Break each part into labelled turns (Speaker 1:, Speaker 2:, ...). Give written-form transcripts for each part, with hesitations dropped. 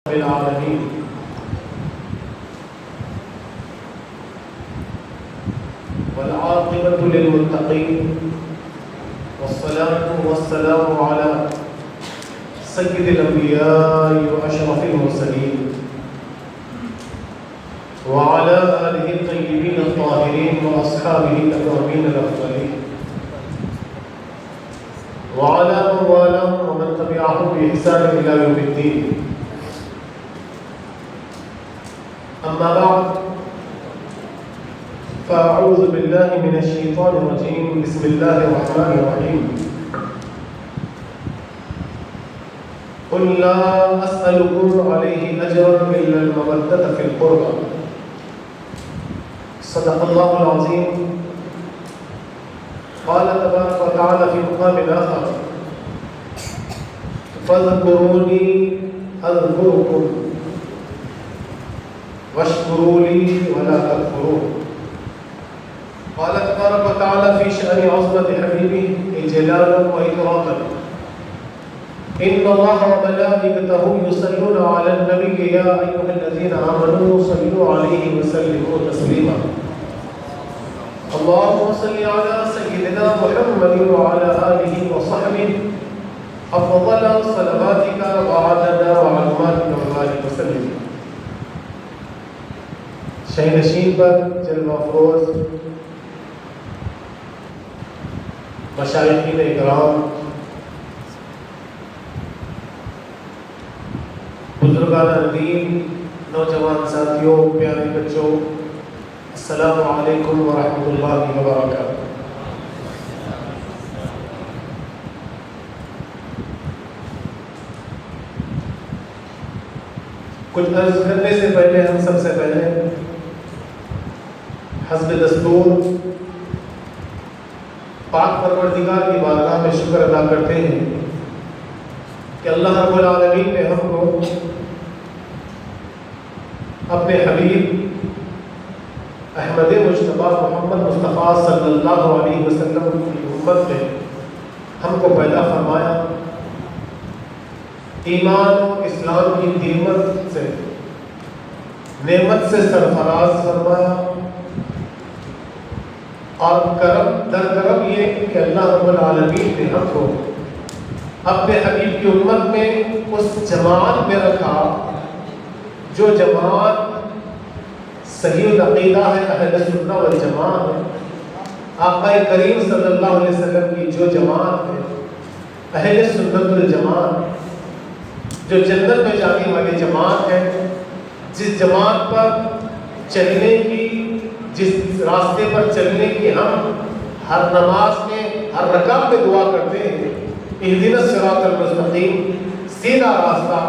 Speaker 1: العالمين والعاقبة للمتقين والصلاة والسلام على سيد الأنبياء وأشرف المرسلين وعلى آله الطيبين الطاهرين وأصحابه الأكرمين الأفضلين وعلى من والاهم ومن تبعهم بإحسان إلى يوم الدين. أما بعد فأعوذ بالله من الشيطان الرجيم. بسم الله الرحمن الرحيم. قل لا أسألكم عليه أجرا إلا المودة في القربى. صدق الله العظيم. قال تبارك وتعالى في مقام آخر: فاذكروني أذكركم واشكروا لي ولا تكفرون. قال تبارك وتعالى في شأن عظمة حبيبه إجلالا وإكراما: إن الله وملائكته يصلون على النبي يا أيها الذين آمنوا صلوا عليه وسلموا تسليما. اللهم صل على سيدنا محمد وعلى آله وصحبه أفضل صلواتك وعدد معلوماتك وبارك وسلم. شہین نشین پر جلوہ افروز مشائخین اکرام، بزرگان دین، نوجوان ساتھیوں، پیارے بچوں، السلام علیکم ورحمۃ اللہ وبرکاتہ۔ کچھ عرض کرنے سے پہلے ہم سب سے پہلے حسب دستور پاک پروردگار کی بارگاہ میں شکر ادا کرتے ہیں کہ اللہ رب العالمین نے ہم کو اپنے حبیب احمد مجتبیٰ محمد مصطفیٰ صلی اللہ علیہ وسلم کی امت میں ہم کو پیدا فرمایا، ایمان و اسلام کی نعمت سے سرفراز فرمایا، اور کرم در کرم یہ کہ اللہ رب العالمین نے ہم کو اپنے حبیب کی امت میں اس جماعت میں رکھا جو جماعت صحیح العقیدہ ہے، اہل سنت والجماعت ہے۔ آقا کریم صلی اللہ علیہ وسلم کی جو جماعت ہے، اہل سنت والجماعت، جو جنت میں جانے والی جماعت ہے، جس جماعت پر چلنے کی، جس راستے پر چلنے کی ہم ہر نماز میں، ہر رکعت میں دعا کرتے ہیں، اہدنا الصراط المستقیم، سیدھا راستہ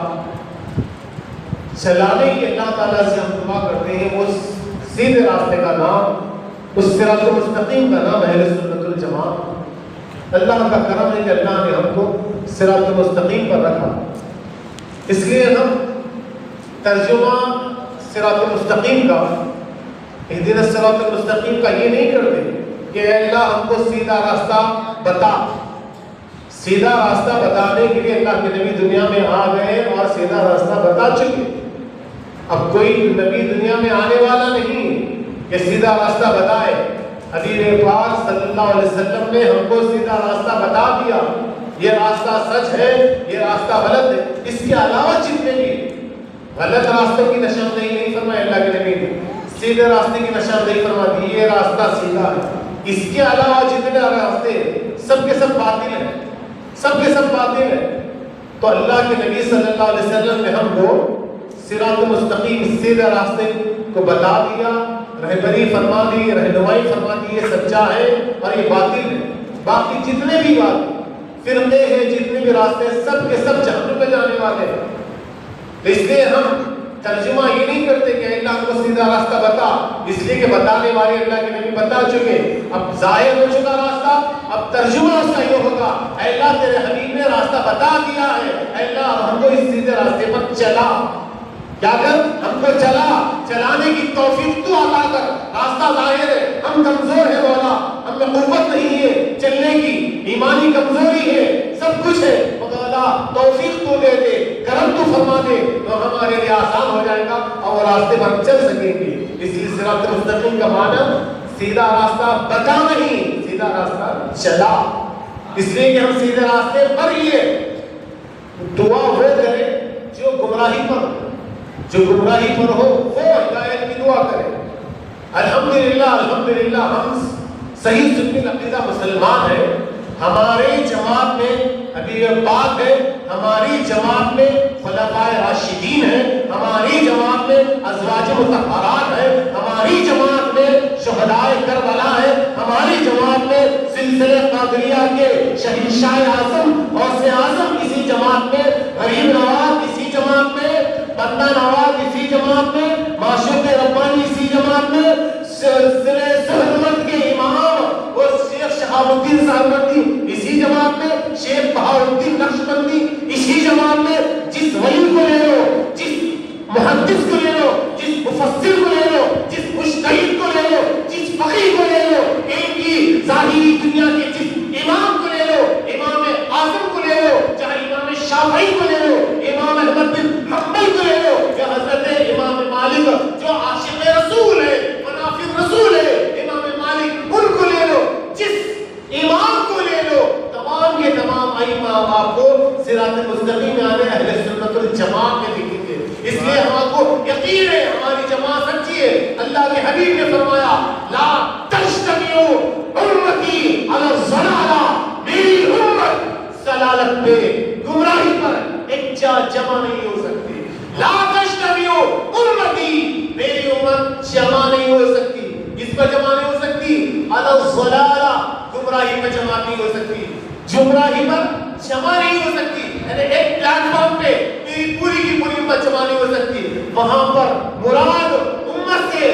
Speaker 1: چلانے کی اللہ تعالیٰ سے ہم دعا کرتے ہیں۔ اس سیدھے راستے کا نام، اس صراط المستقیم کا نام اہل سنت والجماعت۔ اللہ کا کرم ہے کہ اللہ نے ہم کو صراط المستقیم پر رکھا۔ اس لیے ہم ترجمہ صراط المستقیم کا، اہدنا الصراط المستقیم کا یہ نہیں کرتے کہ اے اللہ ہم کو سیدھا راستہ بتا۔ سیدھا راستہ بتانے کے لیے اللہ کے نبی دنیا میں آ گئے اور سیدھا راستہ بتا چکے۔ اب کوئی نبی دنیا میں آنے والا نہیں کہ سیدھا راستہ بتائے۔ حبیب پاک صلی اللہ علیہ وسلم نے ہم کو سیدھا راستہ بتا دیا، یہ راستہ سچ ہے، یہ راستہ غلط ہے۔ اس کے علاوہ جتنے بھی غلط راستوں کی نشاندہی نہیں فرمائی اللہ کے نبی نے، سیدھے راستے کی نشاندہی فرما دی، یہ راستہ سیدھا ہے۔ اس کے علاوہ جتنے راستے سب کے سب باطل ہیں، سب کے سب باطل ہیں۔ تو اللہ کے نبی صلی اللہ علیہ وسلم نے ہم کو صراط مستقیم، سیدھے راستے کو بتا دیا، رہبری فرما دی، رہنمائی فرما دی، یہ سچا ہے اور یہ باطل ہے۔ باقی جتنے بھی فرقے ہیں، جتنے بھی راستے ہیں، سب کے سب جہنم میں جانے والے ہیں۔ تو اس لیے ہم ترجمہ یہ نہیں کرتے کہ اللہ کو سیدھا راستہ بتا، اس لیے کہ بتانے والے اللہ کے نبی بتا چکے۔ اب ظاہر ہو چکا راستہ، اب ترجمہ اس کا یہ ہوگا: اے اللہ تیرے حبیب نے راستہ بتا دیا ہے، اے اللہ ہم کو اس سیدھے راستے پر چلا، کیا کر ہم کو چلانے کی توفیق تو عطا کر۔ راستہ ظاہر ہے، ہم کمزور ہیں مولا، ہم میں قوت نہیں ہے چلنے کی، ایمانی کمزوری ہے، سب کچھ ہے، مولا توفیق تو دے دے، کرم تو فرما دے تو ہمارے لیے آسان ہو جائے گا اور راستے پر چل سکیں گے. اس لیے صراط مستقیم کا معنی سیدھا راستہ بتا نہیں، سیدھا راستہ چلا. اس لیے کہ ہم سیدھے راستے پر ہی ہے. دعا وہ کرے جو گمراہی پر ہو، جو گمراہی پر ہو وہ ہدایت کی دعا کرے. الحمدللہ الحمدللہ ہم صحیح سنی عقیدہ مسلمان ہیں. ہماری جماعت میں ابھی یہ بات ہے، ہماری جماعت میں خلفائے راشدین ہیں، ہماری جماعت میں ازواج مطہرات ہیں، ہماری جماعت میں شہدائے کربلا ہیں، ہماری جماعت میں سلسلے قادریہ کے شہنشاہ اعظم غوث اعظم اسی جماعت میں، غریب نواز اسی جماعت میں، بندہ نواز اسی جماعت میں، معشوق ربانی اسی جماعت میں، سلسلے سہرمت کے امام اور شیخ شہاب الدین سہرمتی اسی جماعت میں، شیخ بہار الدین نقشبندی اسی جماعت میں. جس ولی کو لے لو، جس محدث کو لے لو، جس مفسر کو لے لو، جس مجتہد کو لے لو، جس فقیہ کو لے لو، ان کی ظاہری دنیا کے جس امام کو لے لو، امام اعظم کو لے لو، چاہے امام شافعی کو لے لو، امام احمد بن حنبل کو لے لو، یا حضرت امام مالک جو عاشق رسول ہے، منافع رسول ہے، امام مالک، ان کو لے لو، جس امام کو لے لو، تمام کے تمام ائمہ آپ کو صراط مستقیم میں آنے اہل سنت والجماعت میں دکھیں گے. اس لیے ہم کو یقین ہے ہماری جماعت سچی ہے. اللہ کے حبیب نے فرمایا لا تجتمعوا امتی علی الضلالہ، میری امت ضلالت پہ، گمراہی پر ایک جمع نہیں ہو سکتی. لا تجتمعوا امتی، میری امت جمع نہیں ہو سکتی. اس پر جمع نہیں ہو سکتی علی الضلالہ، گمراہی پر جمع نہیں ہو سکتی، گمراہی پر جمع نہیں ہو سکتی. یعنی ایک پلیٹ فارم پہ میری پوری کی پوری امت جمع نہیں ہو سکتی. وہاں پر مراد امت سے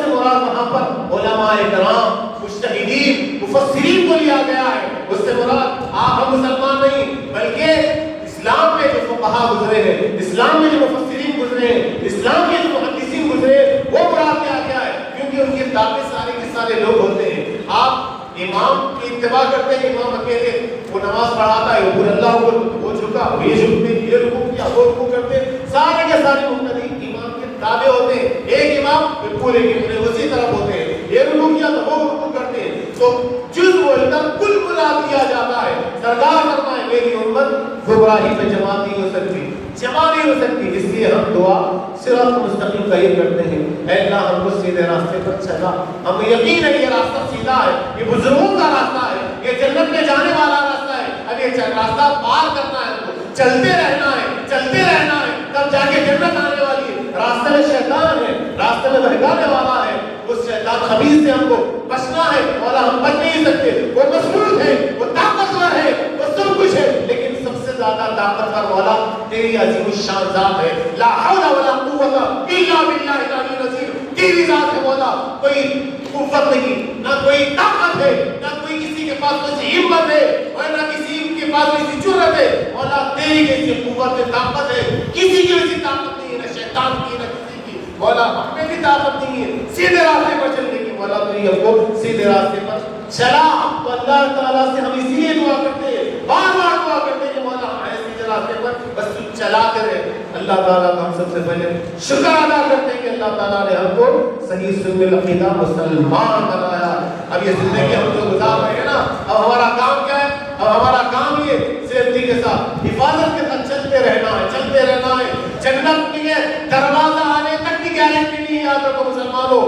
Speaker 1: مراد وہاں پر علماء کرام، مجتہدین، مفسرین کو لیا گیا ہے. اس سے مراد آپ ہم مسلمان نہیں بلکہ اسلام میں جو فقہا گزرے ہیں، اسلام میں جو مفسرین گزرے ہیں، اسلام کے جو محدثین گزرے ہیں، وہ مراد کیا گیا ہے. کیونکہ ان کے دعوے سارے کے سارے لوگ ہوتے ہیں. آپ امام کی اتباع کرتے ہیں، امام اکیلے وہ نماز پڑھاتا ہے، وہ اللہ وہ جھکا، یہ جھکتے، یہ رکوع کیا، وہ رکوع کرتے، سارے کے سارے مقتدی امام کے تابع ہوتے ہیں. ایک امام پورے کے پورے اسی طرف ہوتے ہیں، یہ رکوع کیا تو وہ رکوع کرتے ہیں. تو جز بولتا کل بلا دیا جاتا ہے. سرکار فرمائے میری امت گمراہی پہ جمع نہیں ہو سکتی، جمع نہیں ہو سکتی. اس لیے ہم دعا صراط مستقیم کا یہ کرتے ہیں، اے اللہ ہم کو سیدھے راستے پر چلا. ہم یقین ہے یہ راستہ سیدھا ہے، یہ بزرگوں کا راستہ ہے، یہ جنت میں جانے والا راستہ ہے. اب یہ راستہ پار کرنا ہے، ہم کو چلتے رہنا ہے، چلتے رہنا ہے، تب جا کے جنت آنے والی ہے. راستے میں شیطان ہے، راستے میں بہکانے والا ہے، اس شیطان خبیث سے ہم کو بچنا ہے. مولا ہم بچ نہیں سکتے، وہ مسلوط ہے، وہ طاقتور ہے، وہ سب کچھ ہے، لیکن سب سے زیادہ طاقتور مولا تیری عظیم الشان ذات ہے. لا حول ولا قوت الا باللہ العلی العظیم. تیری ذات ہے مولا، کوئی قوت نہیں، نہ کوئی طاقت ہے، نہ کوئی کسی کے پاس کوئی ہمت ہے، اور نہ کسی کے پاس کوئی جرأت ہے. مولا تیری کیسی قوت ہے، طاقت ہے، کسی کی ویسی طاقت نہیں ہے، نہ شیطان کی، نہ کسی کی. مولا ہمیں بھی طاقت نہیں ہے سیدھے راستے پر چلنے کی. مولا تو ہم کو سیدھے راستے پر چلا. تو اللہ تعالیٰ سے ہم اسی لیے دعا کرتے ہیں، بار بار دعا کرتے ہیں کہ مولا ہمیں سیدھے راستے پر بس تو چلا کرے. اللہ تعالیٰ کا ہم سب سے پہلے شکر ادا کرتے ہیں کہ اللہ تعالیٰ نے ہم کو صحیح سنی العقیدہ مسلمان بنایا. اب یہ زندگی ہم جو گزار رہے ہیں نا، اب ہمارا کام کیا ہے؟ اب ہمارا کام یہ سیفٹی کے ساتھ، حفاظت کے ساتھ چلتے رہنا ہے، چلتے رہنا ہے. جنت کے دروازہ آنے تک کی گارنٹی نہیں ہے. یاد رکھو مسلمانوں.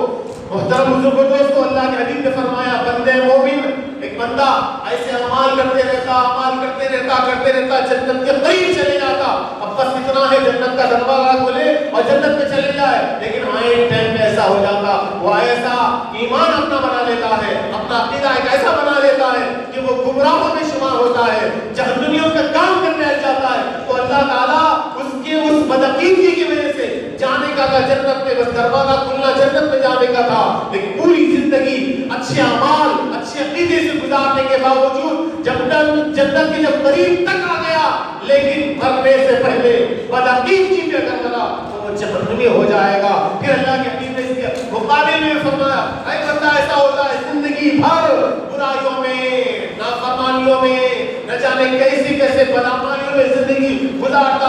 Speaker 1: محترم بزرگوں دوستو، اللہ کے حبیب نے فرمایا بندے مومن، ایک بندہ ایسے اعمال کرتے رہتا جنت کے قریب چلے جاتا. اب بس اتنا ہے جنت کا دروازہ کھولے اور جنت میں چلے جائے. لیکن آئے ٹائم میں ایسا ہو جاتا، وہ ایسا ایمان اپنا بنا لیتا ہے، اپنا عقیدہ ایک ایسا بنا لیتا ہے کہ وہ گمراہوں میں شمار ہوتا ہے، جہنمیوں کا کام کرنے لگ جاتا ہے. تو اللہ تعالیٰ اس کے اس بدعقیدگی کی وجہ سے جانے کا تھا جنت میں، بس دروازہ کھلنا جنت میں جانے کا تھا، لیکن پوری زندگی اچھے اعمال، اچھے عقیدے سے گزارنے کے باوجود جب جنت کے جب قریب تک آ گیا، لیکن مرنے سے پہلے بدعقیدگی پہ اگر ملا تو وہ جہنمی ہو جائے گا. پھر اللہ کے حبیب نے اس کے مقابل میں فرمایا اے بندہ ایسا ہوتا ہے زندگی بھر برائیوں میں، نافرمانیوں میں، نہ جانے کیسے بدعمالیوں میں زندگی گزارتا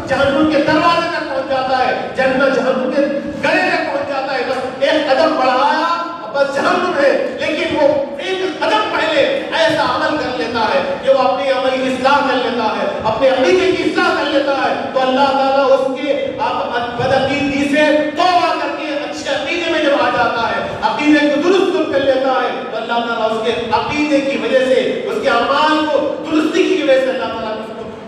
Speaker 1: جہنم کے دروازے تک پہنچ جاتا ہے، جنت جہنم کے گلے تک پہنچ جاتا ہے، بس ایک قدم بڑھایا بس جہنم ہے، لیکن وہ ایک قدم پہلے ایسا عمل کر لیتا ہے کہ وہ اپنے عمل کی اصلاح کر لیتا ہے، اپنے عقیدے کی اصلاح کر لیتا ہے، تو اللہ تعالیٰ اس کے بدعقیدگی سے توبہ کر کے اچھے عقیدے میں جب آ جاتا ہے، عقیدے کو درست کر لیتا ہے، تو اللہ تعالیٰ اس کے عقیدے کی وجہ سے، اس کے اعمال کو درستی کی وجہ سے اللہ تعالیٰ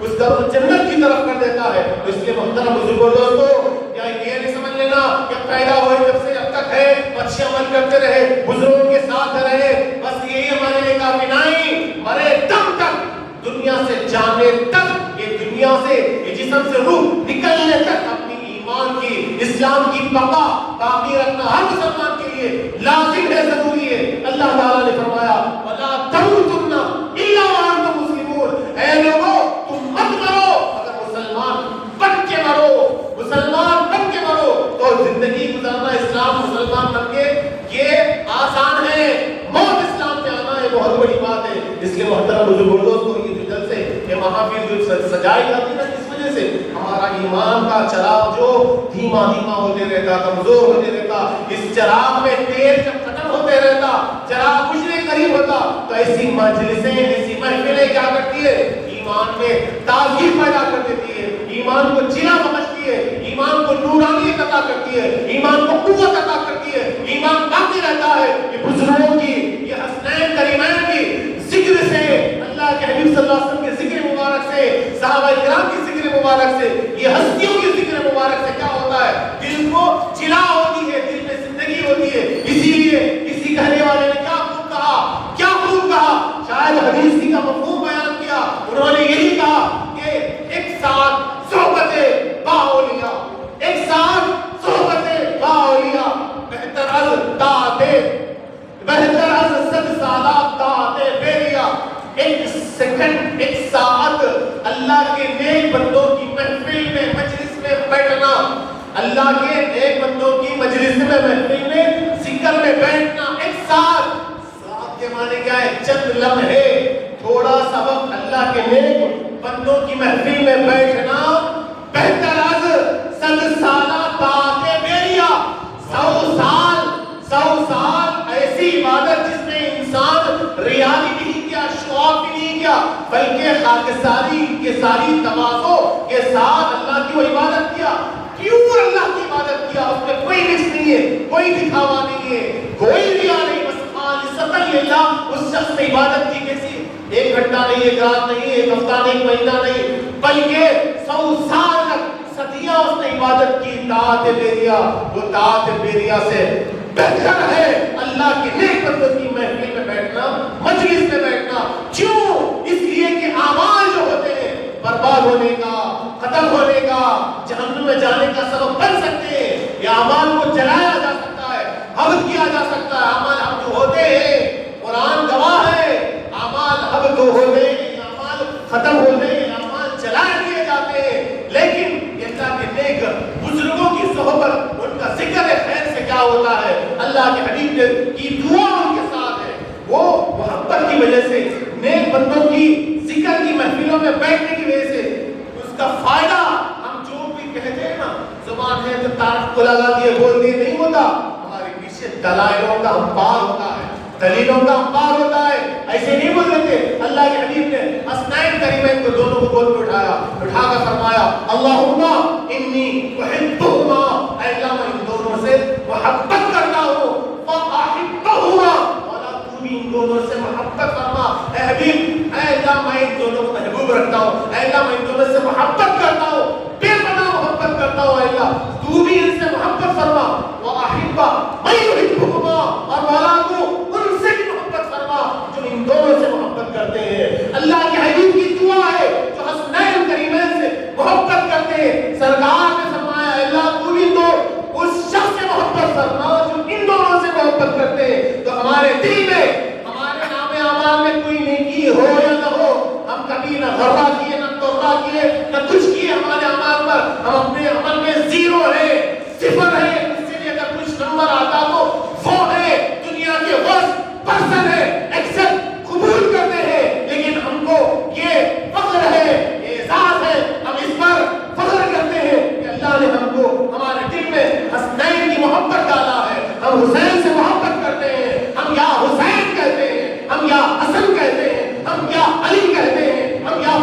Speaker 1: اس کا جنت کی طرف کر دیتا ہے۔ تو اس لیے محترم بزرگوں دوستو، یا یہ نہیں سمجھ لینا کہ پیدا ہوئے جب سے اب تک ہے اچھے عمل کرتے رہے، بزرگوں کے ساتھ رہے، بس یہی ہمارے لیے کافی نہیں، مرے دم تک، دنیا سے جانے تک، یہ دنیا سے، یہ جسم سے روح نکلنے تک اپنی ایمان کی، اسلام کی بقا باقی رکھنا ہر مسلمان کے لیے لازم ہے، ضروری ہے۔ اللہ تعالیٰ نے فرمایا وَلَا تَمُوتُنَّ إِلَّا وَأَنتُم مُسْلِمُونَ، اے لوگوں تم مت مرو اگر مسلمان بن کے مرو، مسلمان بن کے مرو، تو زندگی گزارنا اسلام مسلمان بن کے یہ آسان ہے، موت اسلام میں آنا ہے بہت بڑی بات ہے۔ اس لیے محترم بزرگوں دوستو، یہ جو جلسے یہ محافل جو سجائی جاتی ہے اس وجہ سے ہمارا ایمان کا چراغ جو دھیما دھیما ہوتے رہتا، کمزور ہوتے رہتا، اس چراغ میں تیل جب ختم ہوتے رہتا، چراغ بجھنے قریب ہوتا، تو ایسی مجلسیں، ایسی محفلیں کیا کرتی ہے؟ ایمان میں تازگی پیدا کر دیتی ہے، ایمان کو جلا بخشتی ہے، ایمان کو نورانیت عطا کرتی ہے، ایمان کو قوت عطا کرتی ہے، ایمان باقی رہتا ہے۔ یہ بزرگوں کی، یہ حسنین کریمین کی ذکر سے، اللہ کے حبیب صلی اللہ علیہ وسلم کے ذکر مبارک سے، صحابہ کرام کی ذکر مبارک سے، یہ ہستیوں کی ذکر مبارک سے کیا ہوتا ہے؟ دل کو جلا ہوتی ہے، دل میں زندگی ہوتی ہے۔ اسی لیے کسی کہنے والے نے کیا خوب کہا، کیا خوب کہا، شاید حدیث کی کا مفہوم بیان کیا، انہوں نے یہی کہا کہ ایک ساتھ صحبت با اولیاء، ایک ساتھ صحبت با اولیاء بہتر از دادے، بہتر از 100 سالہ دادے بیریا۔ ایک سیکنڈ، ایک ساعت اللہ کے نیک بندوں کی محفل میں، مجلس میں بیٹھنا، اللہ کے نیک بندوں کی مجلس میں، محفل میں، ذکر میں بیٹھنا، ایک ساتھ، ساتھ کے معنی کیا ہے؟ چند لمحے، تھوڑا سا وقت اللہ کے نیک بندوں کی محفل میں بیٹھنا بہتر از 100 سالہ دادے بیریا۔ 100 سال ایسی عبادت جس میں انسان ریا بھی نہیں کیا، شوق بھی نہیں کیا، بلکہ خاکساری کے ساری تواضع کے ساتھ اللہ کی وہ عبادت کیا۔ کیوں اللہ کی عبادت کیا؟ اس میں کوئی رشت نہیں ہے، کوئی دکھاوا نہیں ہے، کوئی ریا نہیں، بس خالصتاً للہ۔ اس شخص نے عبادت کی کیسی؟ 1 گھنٹہ نہیں، 1 رات نہیں، 1 ہفتہ نہیں، 1 مہینہ نہیں، بلکہ 100 سال تک، صدیاں اس نے عبادت کی۔ طاعت بیریا، وہ طاعت بیریا سے بہتر ہے اللہ کے نیک بندوں کی محفل میں بیٹھنا، مجلس میں بیٹھنا۔ کیوں؟ اس لیے کہ اعمال جو ہوتے ہیں برباد ہونے کا، ختم ہونے کا، جہنم میں جانے کا سبب بن سکتے ہیں۔ یہ اعمال کو جلایا جا سکتا ہے، حبس کیا جا سکتا ہے۔ اعمال ہم جو ہوتے ہیں، قرآن گواہ ہے، اعمال حبس ہوتے ہیں، اعمال ختم ہوتے ہیں، اعمال جلائے دیے جاتے ہیں، لیکن اللہ کے نیک بزرگوں کی صحبت، ان کا ذکر خیر سے کیا ہوتا ہے؟ اللہ کے حبیب کی دعا ان کے ساتھ ہے، وہ محبت کی وجہ سے، نیک بندوں کی ذکر کی محفلوں میں بیٹھنے کی وجہ سے اس کا فائدہ، ہم جو بھی کہتے ہیں نا، زبان ہے تو تعریف کو لگا دیے بول دیے نہیں ہوتا، ہمارے پیچھے دلائلوں کا امبار ہوتا ہے، دلیلوں کا امبار ہوتا ہے، ایسے نہیں بول دیتے۔ اللہ کے حبیب نے حسنین کریمین کو دونوں کو گود میں اٹھایا، اٹھا کر فرمایا اللہم انی احبہما، اے اللہ میں ان دونوں سے محبت کرتا ہوں، فاحبہما، مولا تو بھی ان دونوں سے محبت فرما۔ اے حبیب، اے اللہ میں ان دونوں کو محبوب رکھتا ہوں، اے اللہ میں ان دونوں سے محبت کرتا ہوں، بے پناہ محبت کرتا ہوں، اے اللہ تو بھی ان سے محبت فرما۔ واحبہ من یحبہما، اور مولا تو ان سے بھی محبت فرما جو ان دونوں سے محبت کرتے ہیں۔ اللہ کے حبیب کی دعا ہے جو حسنین کریمین سے محبت کرتے ہیں۔ سرکار نے فرمایا اللہ تو بھی تو اس شخص سے محبت فرما جو ان دونوں سے محبت کرتے ہیں۔ تو ہمارے دل میں، ہمارے نام اعمال میں کوئی نیکی ہو یا نہ ہو، ہم کبھی نہ غرہ کیے، نہ توبہ کیے، نہ کچھ کیے ہمارے اعمال پر، ہم اپنے عمل میں 0 ہے، 0 ہے۔ اس سے بھی اگر کچھ نمبر آتا تو وہ ہے دنیا کے worst person ہے، ایکسپٹ قبول کرتے ہیں، لیکن ہم کو یہ فخر ہے، اعزاز ہے، ہم اس پر فخر کرتے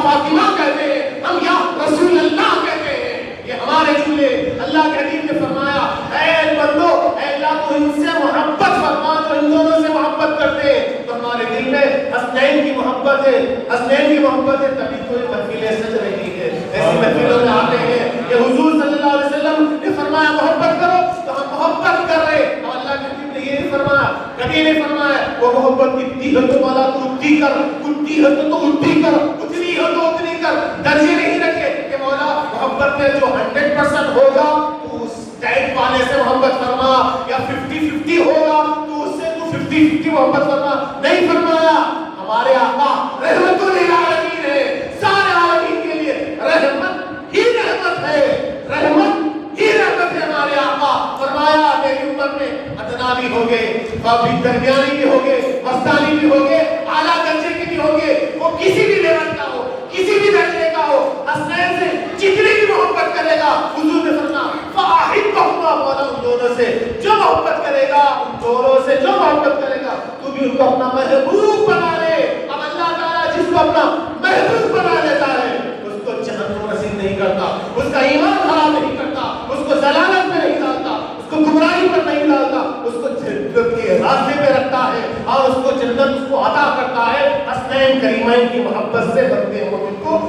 Speaker 1: فاطمہ کہتے ہیں، ہم یا رسول اللہ کہتے ہیں. یہ ہمارے جملے. اللہ کے حبیب نے فرمایا اے بندو، اے اللہ تو ان سے محبت فرما جو ان دونوں سے محبت کرتے ہیں. تو ہمارے دل میں حسنین کی محبت ہے، حسنین کی محبت ہے، تبھی تو یہ محفلیں سج رہی ہے. ایسی محفلوں میں آتے ہیں. یہ حضور صلی اللہ علیہ وسلم نے فرمایا محبت کرو تو ہم محبت کر رہے. اور اللہ کے حبیب نے یہ نہیں فرمایا، کبھی نہیں فرمایا وہ محبت کتنی ہے تو والا تو اتنی کر، اتنی ہے تو اتنی کر، اتنی ہے تو اتنی کر. درجے نہیں رکھے کہ مولا محبت میں جو 100% ہوگا تو اس ٹائپ والے سے محبت فرما، یا 50-50 ہوگا تو اس سے تو 50-50 محبت فرما. نہیں فرمایا. ہمارے آقا رحمت للعالمین ہے، سارے عالمین کے لیے رحمت ہی رحمت ہے، رحمت ہی رحمت ہے. ہمارے آقا فرمایا میری امت میں ادنا بھی ہو گئے، بھی درمیانی بھی ہو گئے، مستانی بھی ہو گئے، اعلیٰ درجے کے بھی ہو گئے. وہ کسی بھی لیول کا ہو، کسی بھی درجے کا ہو، حسنین سے جتنی بھی محبت کرے گا، حضور نے فرمایا فاحبہما، مولا ان دونوں سے جو محبت کرے گا، ان دونوں سے جو محبت کرے گا تو بھی ان کو اپنا محبوب بنا لے. اب اللہ تعالیٰ جس کو اپنا محبوب بنا لیتا ہے اس کو جہنم نصیب نہیں کرتا، اس کا ایمان خراب نہیں کرتا، اس کو ضلالت میں نہیں ڈالتا، اس کو گمراہی پر نہیں ڈالتا، اس کو جنت کے راستے پہ رکھتا ہے اور اس کو جنت اس کو عطا کرتا ہے. حسنین کریمین کی محبت سے بندے مومن کو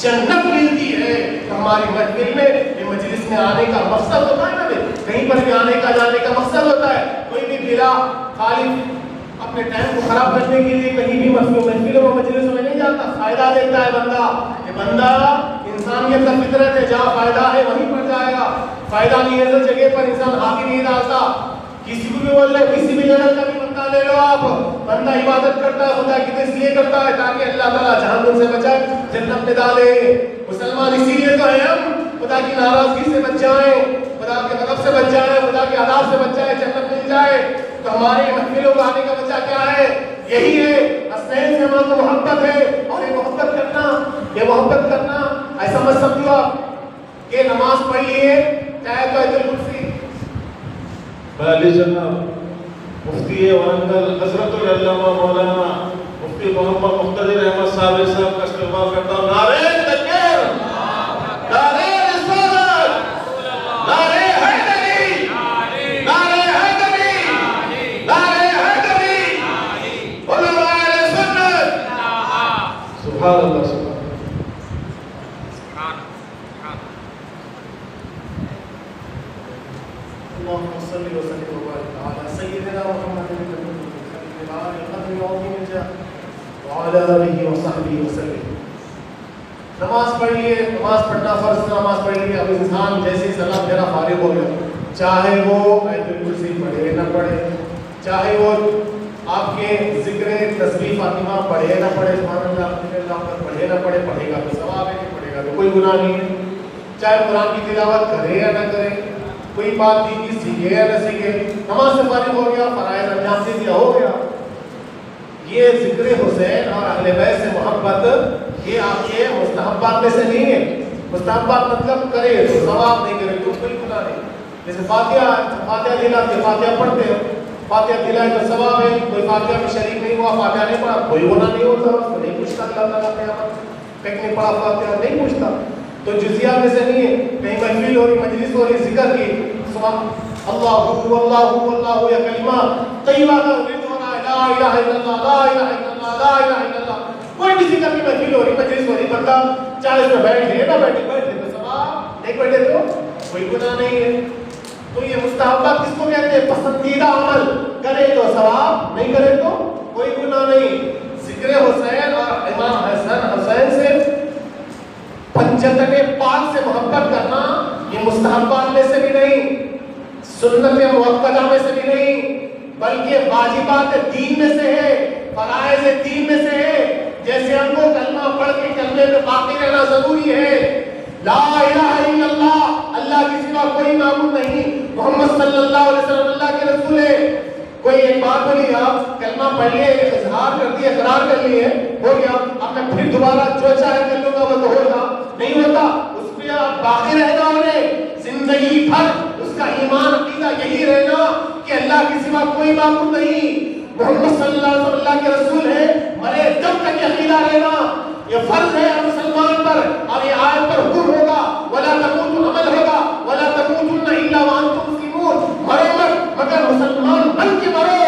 Speaker 1: جنت ملتی ہے. ہماری محفل میں یہ مجلس میں آنے کا مقصد ہوتا ہے نا، کہیں پر بھی آنے کا جانے کا مقصد ہوتا ہے. کوئی بھی بلا خالی اپنے ٹائم کو خراب کرنے کے لیے کہیں بھی محفلوں میں مجلسوں میں نہیں جاتا. فائدہ دیتا ہے بندہ. یہ بندہ انسانیت کا فطرت ہے، جہاں فائدہ ہے وہیں پر جائے گا. فائدہ نہیں ہے تو جگہ پر انسان ہاتھ ہی نہیں ڈالتا. کسی کو بھی بول رہے کسی بھی جگہ کا بھی بندہ لے لو آپ، بندہ عبادت کرتا ہے خدا کی اس لیے کرتا ہے تاکہ اللہ تعالیٰ جہنم سے بچائے، جنت میں ڈالے. مسلمان اسی لیے تو ہیں ہم، خدا کی ناراضگی سے بچ جائیں، خدا کے غضب سے بچ جائیں، خدا کے عذاب سے بچ جائیں، جنت مل جائے. تو ہماری محفلوں کو آنے کا وجہ کیا ہے؟ یہی ہے. حسنین سے ہمارا محبت ہے. اور یہ محبت کرنا ایسا مت سمجھو آپ کہ نماز پڑھ لیے چاہے تو ایت الکرسی.
Speaker 2: پہلی جناب مفتی ورنگل حضرت العلامہ مولانا مفتی محمد مقتدر احمد صاحب کا استقبال کرتا ہوں. نعرہ تکبیر، نعرہ رسالت، نعرہ حیدری، نعرہ حیدری، نعرہ حیدری، علماء اہل سنت. سبحان اللہ.
Speaker 1: اللهم صل وسلم وبارك على سيدنا محمد وعلى آله وصحبه وسلم. نماز پڑھ لیے، نماز پڑھنا فرض، نماز پڑھ لیے. اب انسان جیسے سلام پھیرا فارغ ہو گیا، چاہے وہ آیت الکرسی پڑھے نہ پڑھے، چاہے وہ آپ کے ذکر تسبیح فاطمہ پڑھے نہ پڑھے، سبحان اللہ الحمدللہ پر پڑھے نہ پڑھے، پڑھے گا تو ثواب ہے، کہ پڑھے گا تو کوئی گناہ نہیں ہے. چاہے قرآن کی تلاوت کرے یا نہ کرے، کوئی بات دین کی سیکھے یا نہ سیکھے، نماز سے فارغ ہو گیا، فرائض انجام دے دیا، ہو گیا. یہ ذکر حسین اور اہل بیت سے محبت یہ آپ کے مستحبات میں سے نہیں ہے. مستحبات مطلب کرے تو ثواب، نہیں کرے تو کوئی گناہ نہیں. جیسے فاتحہ دلاتے، فاتحہ پڑھتے ہو، فاتحہ دلائے تو ثواب ہے. کوئی فاتحہ میں شریک نہیں ہوا، فاتحہ نہیں پڑھا، کوئی گناہ نہیں ہوتا، اس کو نہیں پوچھتا اللہ تعالیٰ قیامت کہیں نہیں پڑھا فاتحہ، نہیں پوچھتا. تو جزیات میں سے نہیں ہے. کہیں محفل ہو رہی، مجلس ہو رہی، ذکر کی، سبحان اللہ اللہ اللہ یا کلمہ طیبہ کا ورد ہو رہا ہے، لا الہ الا اللہ، لا الہ الا اللہ، لا الہ الا اللہ. کوئی بھی ذکر کی محفل ہو رہی، مجلس ہو رہی، بندہ چاہے اس میں بیٹھے نہ بیٹھے، بیٹھے تو ثواب، نہیں بیٹھے تو کوئی گناہ نہیں ہے. تو یہ مستحبات کس کو کہتے ہیں؟ پسندیدہ عمل، کرے تو ثواب، نہیں کرے تو کوئی گناہ نہیں. ذکر حسین اور امام حسین سے پنجتن پاک سے محبت کرنا یہ مستحبات میں سے بھی نہیں، سنت مؤکدہ میں سے بھی نہیں، بلکہ واجبات دین میں سے ہے، فرائض دین میں سے ہے. جیسے ہم کو کلمہ پڑھ کے کلمے میں باقی رہنا ضروری ہے، لا الہ الا اللہ، اللہ کے سوا کوئی معبود نہیں، محمد صلی اللہ علیہ وسلم اللہ کے رسول ہے. کوئی ایک بات بولی، آپ کلمہ پڑھ لیے، اظہار کر دیا، اقرار کر لیے، ہو گیا. اب میں پھر دوبارہ جو چاہے کر لوں گا وہ تو ہوگا نہیں ہوتا. اس پہ آپ باقی رہنا، انہیں زندگی بھر اس کا ایمان عقیدہ یہی رہنا کہ اللہ کے سوا کوئی معبود نہیں، محمد صلی اللہ علیہ وسلم اللہ کے رسول ہے. مرے دم تک یہ عقیدہ رہنا، یہ فرض ہے ہر مسلمان مسلمان پر اب یہ آیت پر حکم ہوگا ولا تموتن عمل ہوگا ولا تموتن الا وانتم مسلمون، مرو مت مگر مسلمان بن کے مرو،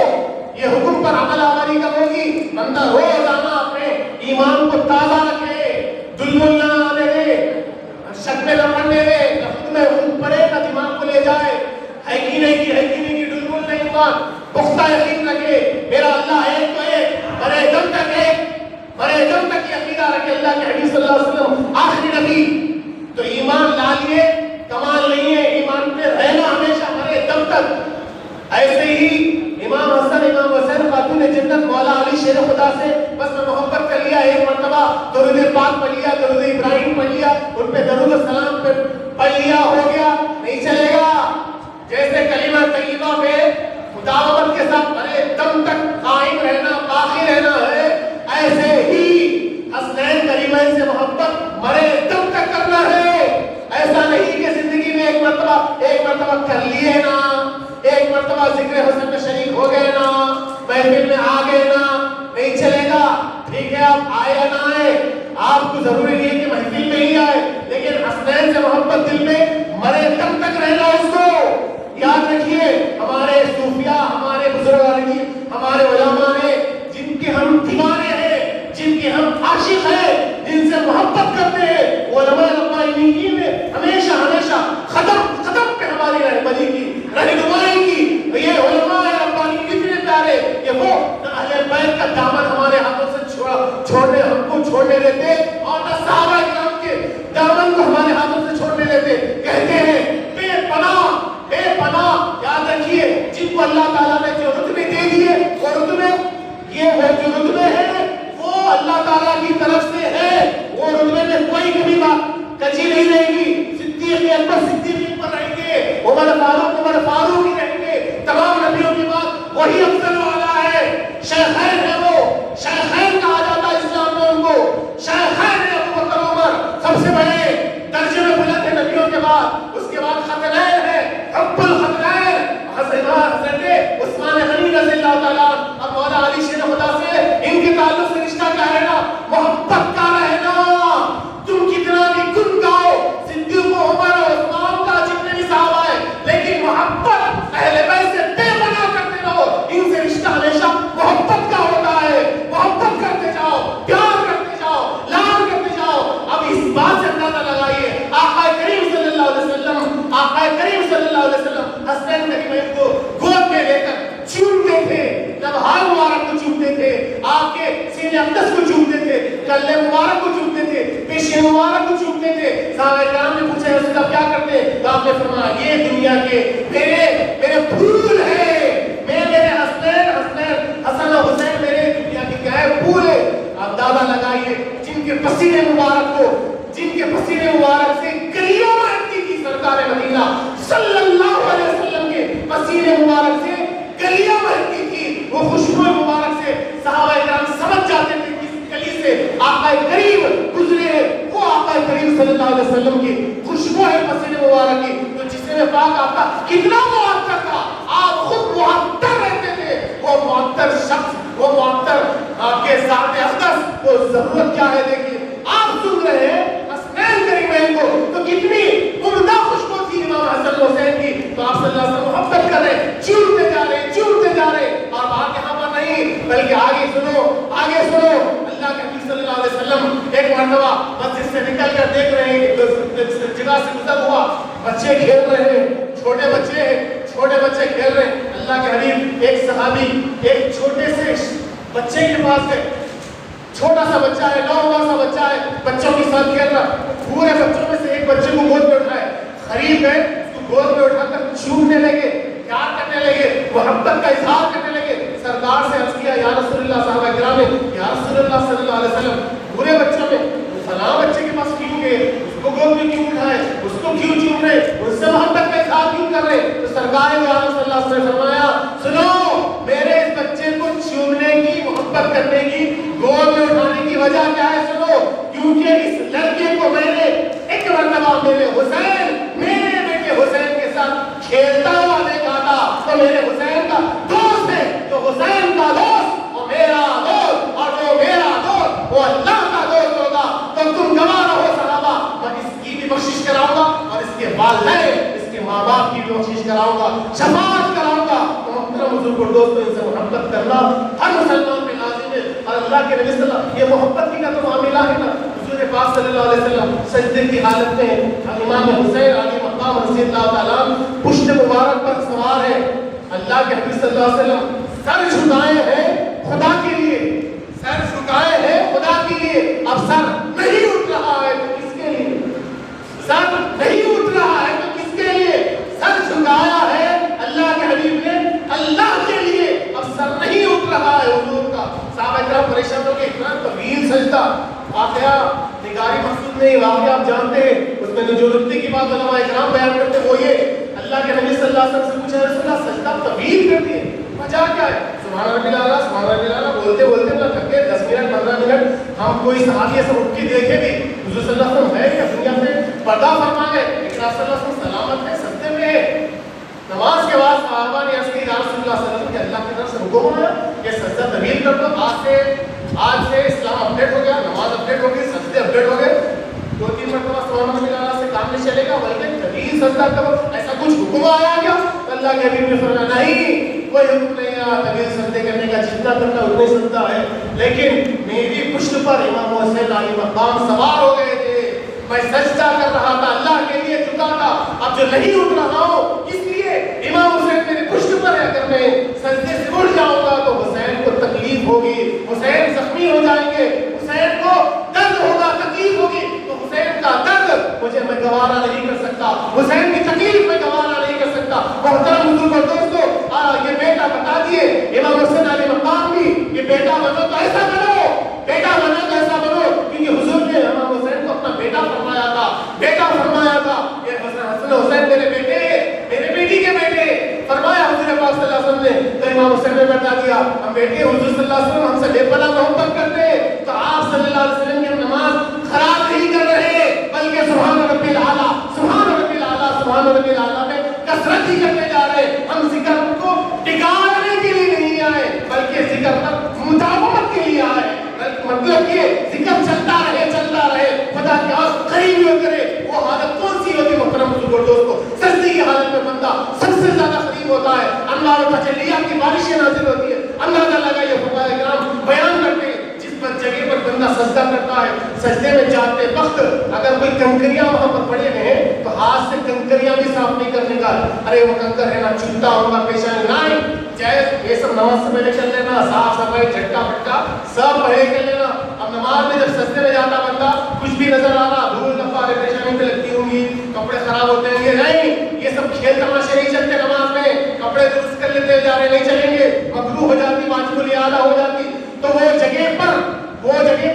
Speaker 1: یہ حکم پر عمل آوری کب ہوگی؟ بندہ روزانہ اپنے ایمان کو تازہ رکھے، دلدل نہ آنے دے، شک میں نہ پڑنے دے، نہ خود میں خود پڑے نہ دماغ کو لے جائے، ہے کی نہیں کی دلدل نہیں ایمان، پختہ یقین رکھے میرا اللہ ایک تو ایک، مرے دم تک ایک، مرے دم تک یہ عقیدہ رکھے اللہ کے حبیب صلی اللہ علیہ وسلم آخری نبی، تو ایمان لا لیے کمال نہیں ہے، ایمان پہ رہنا ہمیشہ مرے دم تک۔ ایسے ہی امام حسن امام حسین خاتون جنت مولا علی شیر خدا سے بس میں محبت کر لیا، ایک مرتبہ درود پاک پڑھ لیا، درود ابراہیم پڑھ لیا، ان پہ درود السلام پہ پڑھ لیا، ہو گیا، نہیں چلے گا۔ جیسے کلمہ طیبہ پہ مداومت کے ساتھ مرے دم تک قائم رہنا، باقی رہنا ہے، ایسے ہی حسنین کریمین سے محبت مرے دم تک کرنا ہے۔ ایسا نہیں کہ زندگی میں ایک مرتبہ کر لیے نا، ایک مرتبہ ذکر حسن میں شریک ہو گئے نا، محفل میں آ گئے نا، نہیں چلے گا۔ ٹھیک ہے آپ آئے یا نہ آئے، آپ کو ضروری نہیں ہے کہ محفل میں ہی آئے، لیکن حسنین سے محبت دل میں مرے دم تک رہنا۔ اس کو یاد رکھیے، ہمارے صوفیاء، ہمارے بزرگان، ہمارے علماء نے جن کے ہم دیوانے ہیں، جن کے ہم عاشق ہیں، جن سے محبت کرتے ہیں، علماء ربانیین نے ہمیشہ قدم پہ ہماری رہبری کی، رہنمائی کی۔ یہ علماء ربانیین کتنے پیارے کہ وہ نہ اہل بیت کا دامن ہمارے ہاتھوں سے چھوڑنے ہم کو چھوڑنے دیتے، اور نہ صحابہ کرام کے دامن کو ہمارے ہاتھوں سے چھوڑنے دیتے۔ کہتے ہیں بے پناہ یاد رکھیے، جن کو اللہ تعالیٰ نے جو رتبے دے دیے، وہ رتبے جو رتبے ہیں وہ اللہ تعالیٰ کی طرف سے ہے، وہ رتبے میں کوئی کبھی بات کچی نہیں رہے گی۔ صدیق اکبر صدیق پر رہیں گے، عمر فاروق ہی رہیں گے، تمام نبیوں کے بعد وہی افضل والا ہے۔ شیخین ہے، وہ شیخین کہا جاتا ہے اسلام میں ان کو، شیخین ہے ابو بکر عمر، سب سے بڑے درجے میں بلند ہیں نبیوں کے بعد۔ اس کے بعد ختنین ہے، حب الختنین حضرت عثمان غنی رضی اللہ تعالیٰ، اب مولا علی شیر خدا سے ان کے تعلق سے رشتہ کیا رہنا؟ محبت کا رہنا۔ تم کتنا بھی گن گاؤ صدیق و عمر و عثمان کا، جتنے بھی صحابہ ہیں، لیکن محبت اہل بیت سے بے پناہ کرتے رہو، ان سے رشتہ ہمیشہ محبت کا ہوتا ہے۔ محبت کرتے جاؤ، پیار کرتے جاؤ، لاڈ کرتے جاؤ۔ اب اس بات سے اندازہ لگائیے، آقا کریم صلی اللہ علیہ وسلم، آقا کریم صلی اللہ علیہ وسلم حسنین کریمین کو گود میں لے کر چومتے تھے، نبھال مبارک کو چومتے تھے، آپ کے سینے اقدس کو چومتے تھے، کلے مبارک کو چومتے تھے، پیشے مبارک کو چومتے تھے۔ صحابہ کرام نے پوچھا رسول اللہ کیا کرتے؟ تو آپ نے فرمایا یہ دنیا کے میرے پھول ہیں، میرے حسن و حسین میرے دنیا کے کیا ہے؟ پھول ہے۔ آپ دعویٰ لگائیے، جن کے پسینے مبارک کو، جن کے پسینے مبارک سے گلیوں میں تھی سرکار مدینہ صلی اللہ علیہ وسلم کے پسینے مبارک سے گلیاں بہتی تھی، وہ خوشبو مبارک سے صحابہ کرام سمجھ جاتے تھے کہ اس گلی سے آقا کریم گزرے ہیں، وہ آقا کریم صلی اللہ علیہ وسلم کی خوشبو ہے پسینے مبارک کی۔ تو جسم پاک آپ کا کتنا معطر تھا، آپ خود معطر رہتے تھے، وہ معطر شخص، وہ معطر آپ کے ذات اقدس، وہ ضرورت کیا ہے دیکھیے۔ آپ سن رہے ہیں حسنین کریمین کو، تو کتنی عمدہ خوشبو تھی امام حسن حسین کی، تو آپ صلی اللہ علیہ وسلم محبت کر رہے، چومتے جا رہے، اور بات یہاں پر نہیں بلکہ آگے سنو، اللہ کے نبی صلی اللہ علیہ وسلم ایک مرتبہ مسجد سے نکل کر دیکھ رہے ہیں، جگہ سے گزر ہوا، بچے کھیل رہے ہیں، چھوٹے بچے کھیل رہے ہیں۔ اللہ کے حبیب ایک صحابی ایک چھوٹے سے بچے کے پاس گئے، چھوٹا سا بچہ ہے، 9 ماہ سا بچہ ہے، بچوں کے ساتھ کھیل رہا، پورے بچوں میں سے ایک بچے کو گود میں اٹھائے، قریب گئے، اس کو گود میں اٹھا کر چومنے لگے، پیار کرنے لگے، محبت کا اظہار کرنے لگے۔ سرکار سے عرض کیا یا رسول اللہ، صحابہ کرام نے یا رسول اللہ صلی اللہ علیہ وسلم، پورے بچوں میں فلاں بچے کے پاس کیوں گئے، اس کو گود میں کیوں اٹھائے، اس کو کیوں چوم رہے، اس سے محبت کا اظہار کیوں کر رہے؟ تو سرکار صلی اللہ علیہ وسلم نے فرمایا سنو، میرے اس بچے کو چومنے کی، محبت کرنے کی، گود میں اٹھانے کی وجہ کیا ہے؟ سنو، کیونکہ اس لڑکے کو میں نے ایک مرتبہ میرے بیٹے حسین کے ساتھ کھیلتا ہوا دیکھا تھا، تو میرے حسین کا دوست ہے، تو حسین کا دوست اور میرا دوست، اور وہ میرا دوست وہ اللہ کا دوست ہوگا، تو تم گواہ بخشش کراؤں گا اور اس کے والدین اس کے ماں باپ کی بھی بخشش کراؤں گا، شفاعت کراؤں گا۔ تو محترم حضور کو دوستوں ان سے محبت کرنا ہر مسلمان پہ لازم ہے۔ اور اللہ کے نبی صلی اللہ علیہ وسلم یہ محبت کی کا تو معاملہ ہے نا، حضور پاک صلی اللہ علیہ وسلم سجدے کی حالت میں امام حسین علی مقام رضی اللہ تعالیٰ پشت مبارک پر سوار ہے، اللہ کے حبیب صلی اللہ علیہ وسلم سر جھکائے ہیں خدا کے لیے، سر جھکائے ہیں خدا کے لیے، اب سر نہیں اٹھ رہا ہے تو کس کے لیے؟ سر نہیں اٹھ رہا ہے تو کس کے لیے؟ سر جھکایا ہے اللہ کے حبیب نے اللہ کے لیے، اب سر نہیں اٹھ رہا ہے حضور کا۔ صحابہ کرام پریشان ہو کے اتنا طویل سجدہ، واقعہ نگاری مقصود نہیں، واقعہ آپ جانتے ہیں، اس میں جو رکھتے کی بات علماء کرام بیان کرتے وہ یہ، اللہ کے نبی صلی اللہ علیہ وسلم سے پوچھا رسول اللہ سجدہ طویل کرتی ہے، وجہ کیا ہے؟ سبحان ربی الاعلیٰ سبحان ربی الاعلیٰ بولتے بولتے نہ تھک گئے، 10 منٹ 15 منٹ، ہم کوئی صحابی ایسا اٹھ کے دیکھے بھی حضور صلی اللہ علیہ وسلم ہے کیا دنیا سے پردہ فرما ہے، لیکن آپ صلی اللہ علیہ وسلم سلامت ہے، سجدے میں ہے۔ نماز کے بعد صحابہ نے عرض کی یا رسول اللہ صلی اللہ علیہ وسلم کہ اللہ کی طرف سے حکم ہے کہ سجدہ طویل کر دو، آج سے اسلام اپڈیٹ ہو گیا، نماز اپڈیٹ ہو گئی، سجدے اپڈیٹ ہو گئے، 2-3 مرتبہ سبحان ربی الاعلیٰ سے کام نہیں چلے گا، بلکہ طویل سجدہ کرو، ایسا کچھ حکم آیا کیا؟ اللہ کے حبیب نے فرمایا نہیں، کوئی حکم نہیں آیا طویل سجدے کرنے کا، جتنا کرنا اتنا ہی سجدہ ہے، لیکن میری پشت پر امام حسین علی مقام سوار ہو گئے تھے، میں سجدہ کر رہا تھا اللہ کے لیے، جھکا تھا، اب جو نہیں اٹھ رہا ہوں اس لیے امام حسین میری پشت پر ہے، اگر میں سجدے سے اٹھ جاؤں گا تو حسین کو تکلیف ہوگی، حسین زخمی ہو جائیں گے، حسین کو درد ہوگا، تکلیف ہوگی، تو حسین کا درد مجھے میں گوارا نہیں کر سکتا، حسین کی تکلیف میں گوارا نہیں کر سکتا۔ محترم حضور اور دوستو، یہ بیٹا بتا دیے امام حسین علی مقام بھی کہ بیٹا بنو تو ایسا بنو، بیٹا بنو تو ایسا بنو، کیونکہ حضور نے امام حسین کو اپنا بیٹا فرمایا تھا، بیٹا فرمایا تھا، یہ حسن حسین میرے بیٹے، میرے بیٹی کے بیٹے فرمایا حضور پاک صلی اللہ علیہ وسلم نے، تو امام حسین نے بتا دیا ہم بیٹے حضور صلی اللہ علیہ وسلم ہم سے بے پناہ محبت کرتے ہیں، تو آپ صلی اللہ علیہ وسلم کی نماز خراب نہیں کر رہے، بلکہ سبحان ربی الاعلیٰ سبحان ربی الاعلیٰ سبحان ربی الاعلیٰ میں کثرت ہی کرتے جا رہے ہیں، ہم ذکر کو ٹکانے کے لیے نہیں آئے بلکہ ذکر پر مداومت کے لیے آئے، مطلب یہ ذکر چلتا رہے خدا کے اور قریب ہو کرے۔ وہ حالت کون سی ہوتی محترم حضور اور دوستو؟ سجدے کی حالت میں بندہ سب سے زیادہ قریب ہوتا ہے، انوار و تجلیات کی بارشیں نازل ہوتی ہے، اللہ تعالیٰ کا یہ فقہائے کرام بیان کرتے ہیں، جس پر جگہ پر بندہ سجدہ کرتا ہے، سجدے میں جاتے وقت اگر کوئی کنکریاں وہاں پر پڑے ہوئے ہیں تو ہاتھ سے کنکریاں بھی صاف نہیں کرنے کا، ارے وہ کنکر ہے نا چوتا ہوگا پیشانی، نہیں، چاہے یہ سب نماز سے پہلے کر لینا، صاف صفائی جھٹکا پٹکا سب پڑھے کر لینا۔ اب نماز میں جب سجدے میں جاتا بندہ کچھ بھی نظر آ رہا، دھول دفعہ پریشانی پہ لگتی ہوں گی، کپڑے خراب ہوتے ہیں گے، نہیں، یہ سب کھیل تماشے نہیں چلتے، نماز میں کپڑے درست کر لیتے جا رہے نہیں چلیں گے، مکروہ ہو جاتی، واجب الاعلیٰ ہو جاتی، تو وہ جگہ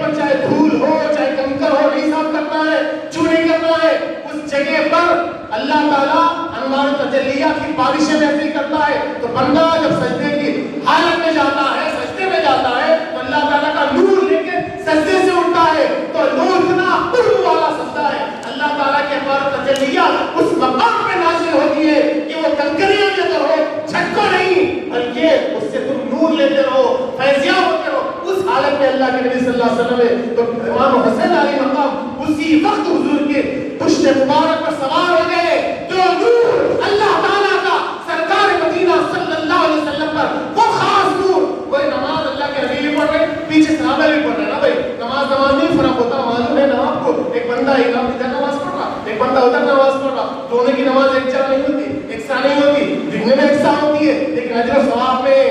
Speaker 1: پر چاہے دھول ہو چاہے کنکر ہو نہیں صاف کرنا ہے، چوری کرنا ہے، اس جگہ پر اللہ تعالیٰ انوار تجلیات کی بارشیں نازل کرتا ہے، تو بندہ جب سجدے کی حالت میں جاتا ہے، سجدے میں جاتا ہے تو اللہ تعالیٰ کا نور لے کے سجدے سے اٹھتا ہے، تو نور اتنا قرب والا سجدہ ہے، اللہ تعالیٰ کے انوار تجلیات اس مقام پہ نازل ہوتی ہے کہ وہ کنکریاں لیتے رہو، جھٹکو نہیں، بلکہ اس سے تم نور لیتے رہو، فیضیاں ہوتے رہو، اس حالت میں اللہ کے نبی صلی اللہ علیہ وسلم ہے، تو امام حسین علی مقام اسی وقت حضور کے پشت مبارک پر سوار ہو گئے، جو نور اللہ تعالیٰ کا سرکار مدینہ صلی اللہ علیہ وسلم پر وہ خاص نور، کوئی نماز اللہ کے نبی بھی پڑھ رہے پیچھے صحابہ بھی پڑھ رہے نا بھائی، نماز نہیں فرق ہوتا، معلوم ہے نا آپ کو، ایک بندہ ادھر نماز پڑھ رہا، ایک بندہ ادھر نماز پڑھ رہا، دونوں کی نماز ایک جگہ نہیں ہوتی، یکساں نہیں ہوتی، دکھنے میں یکساں ہوتی ہے لیکن اجر و ثواب میں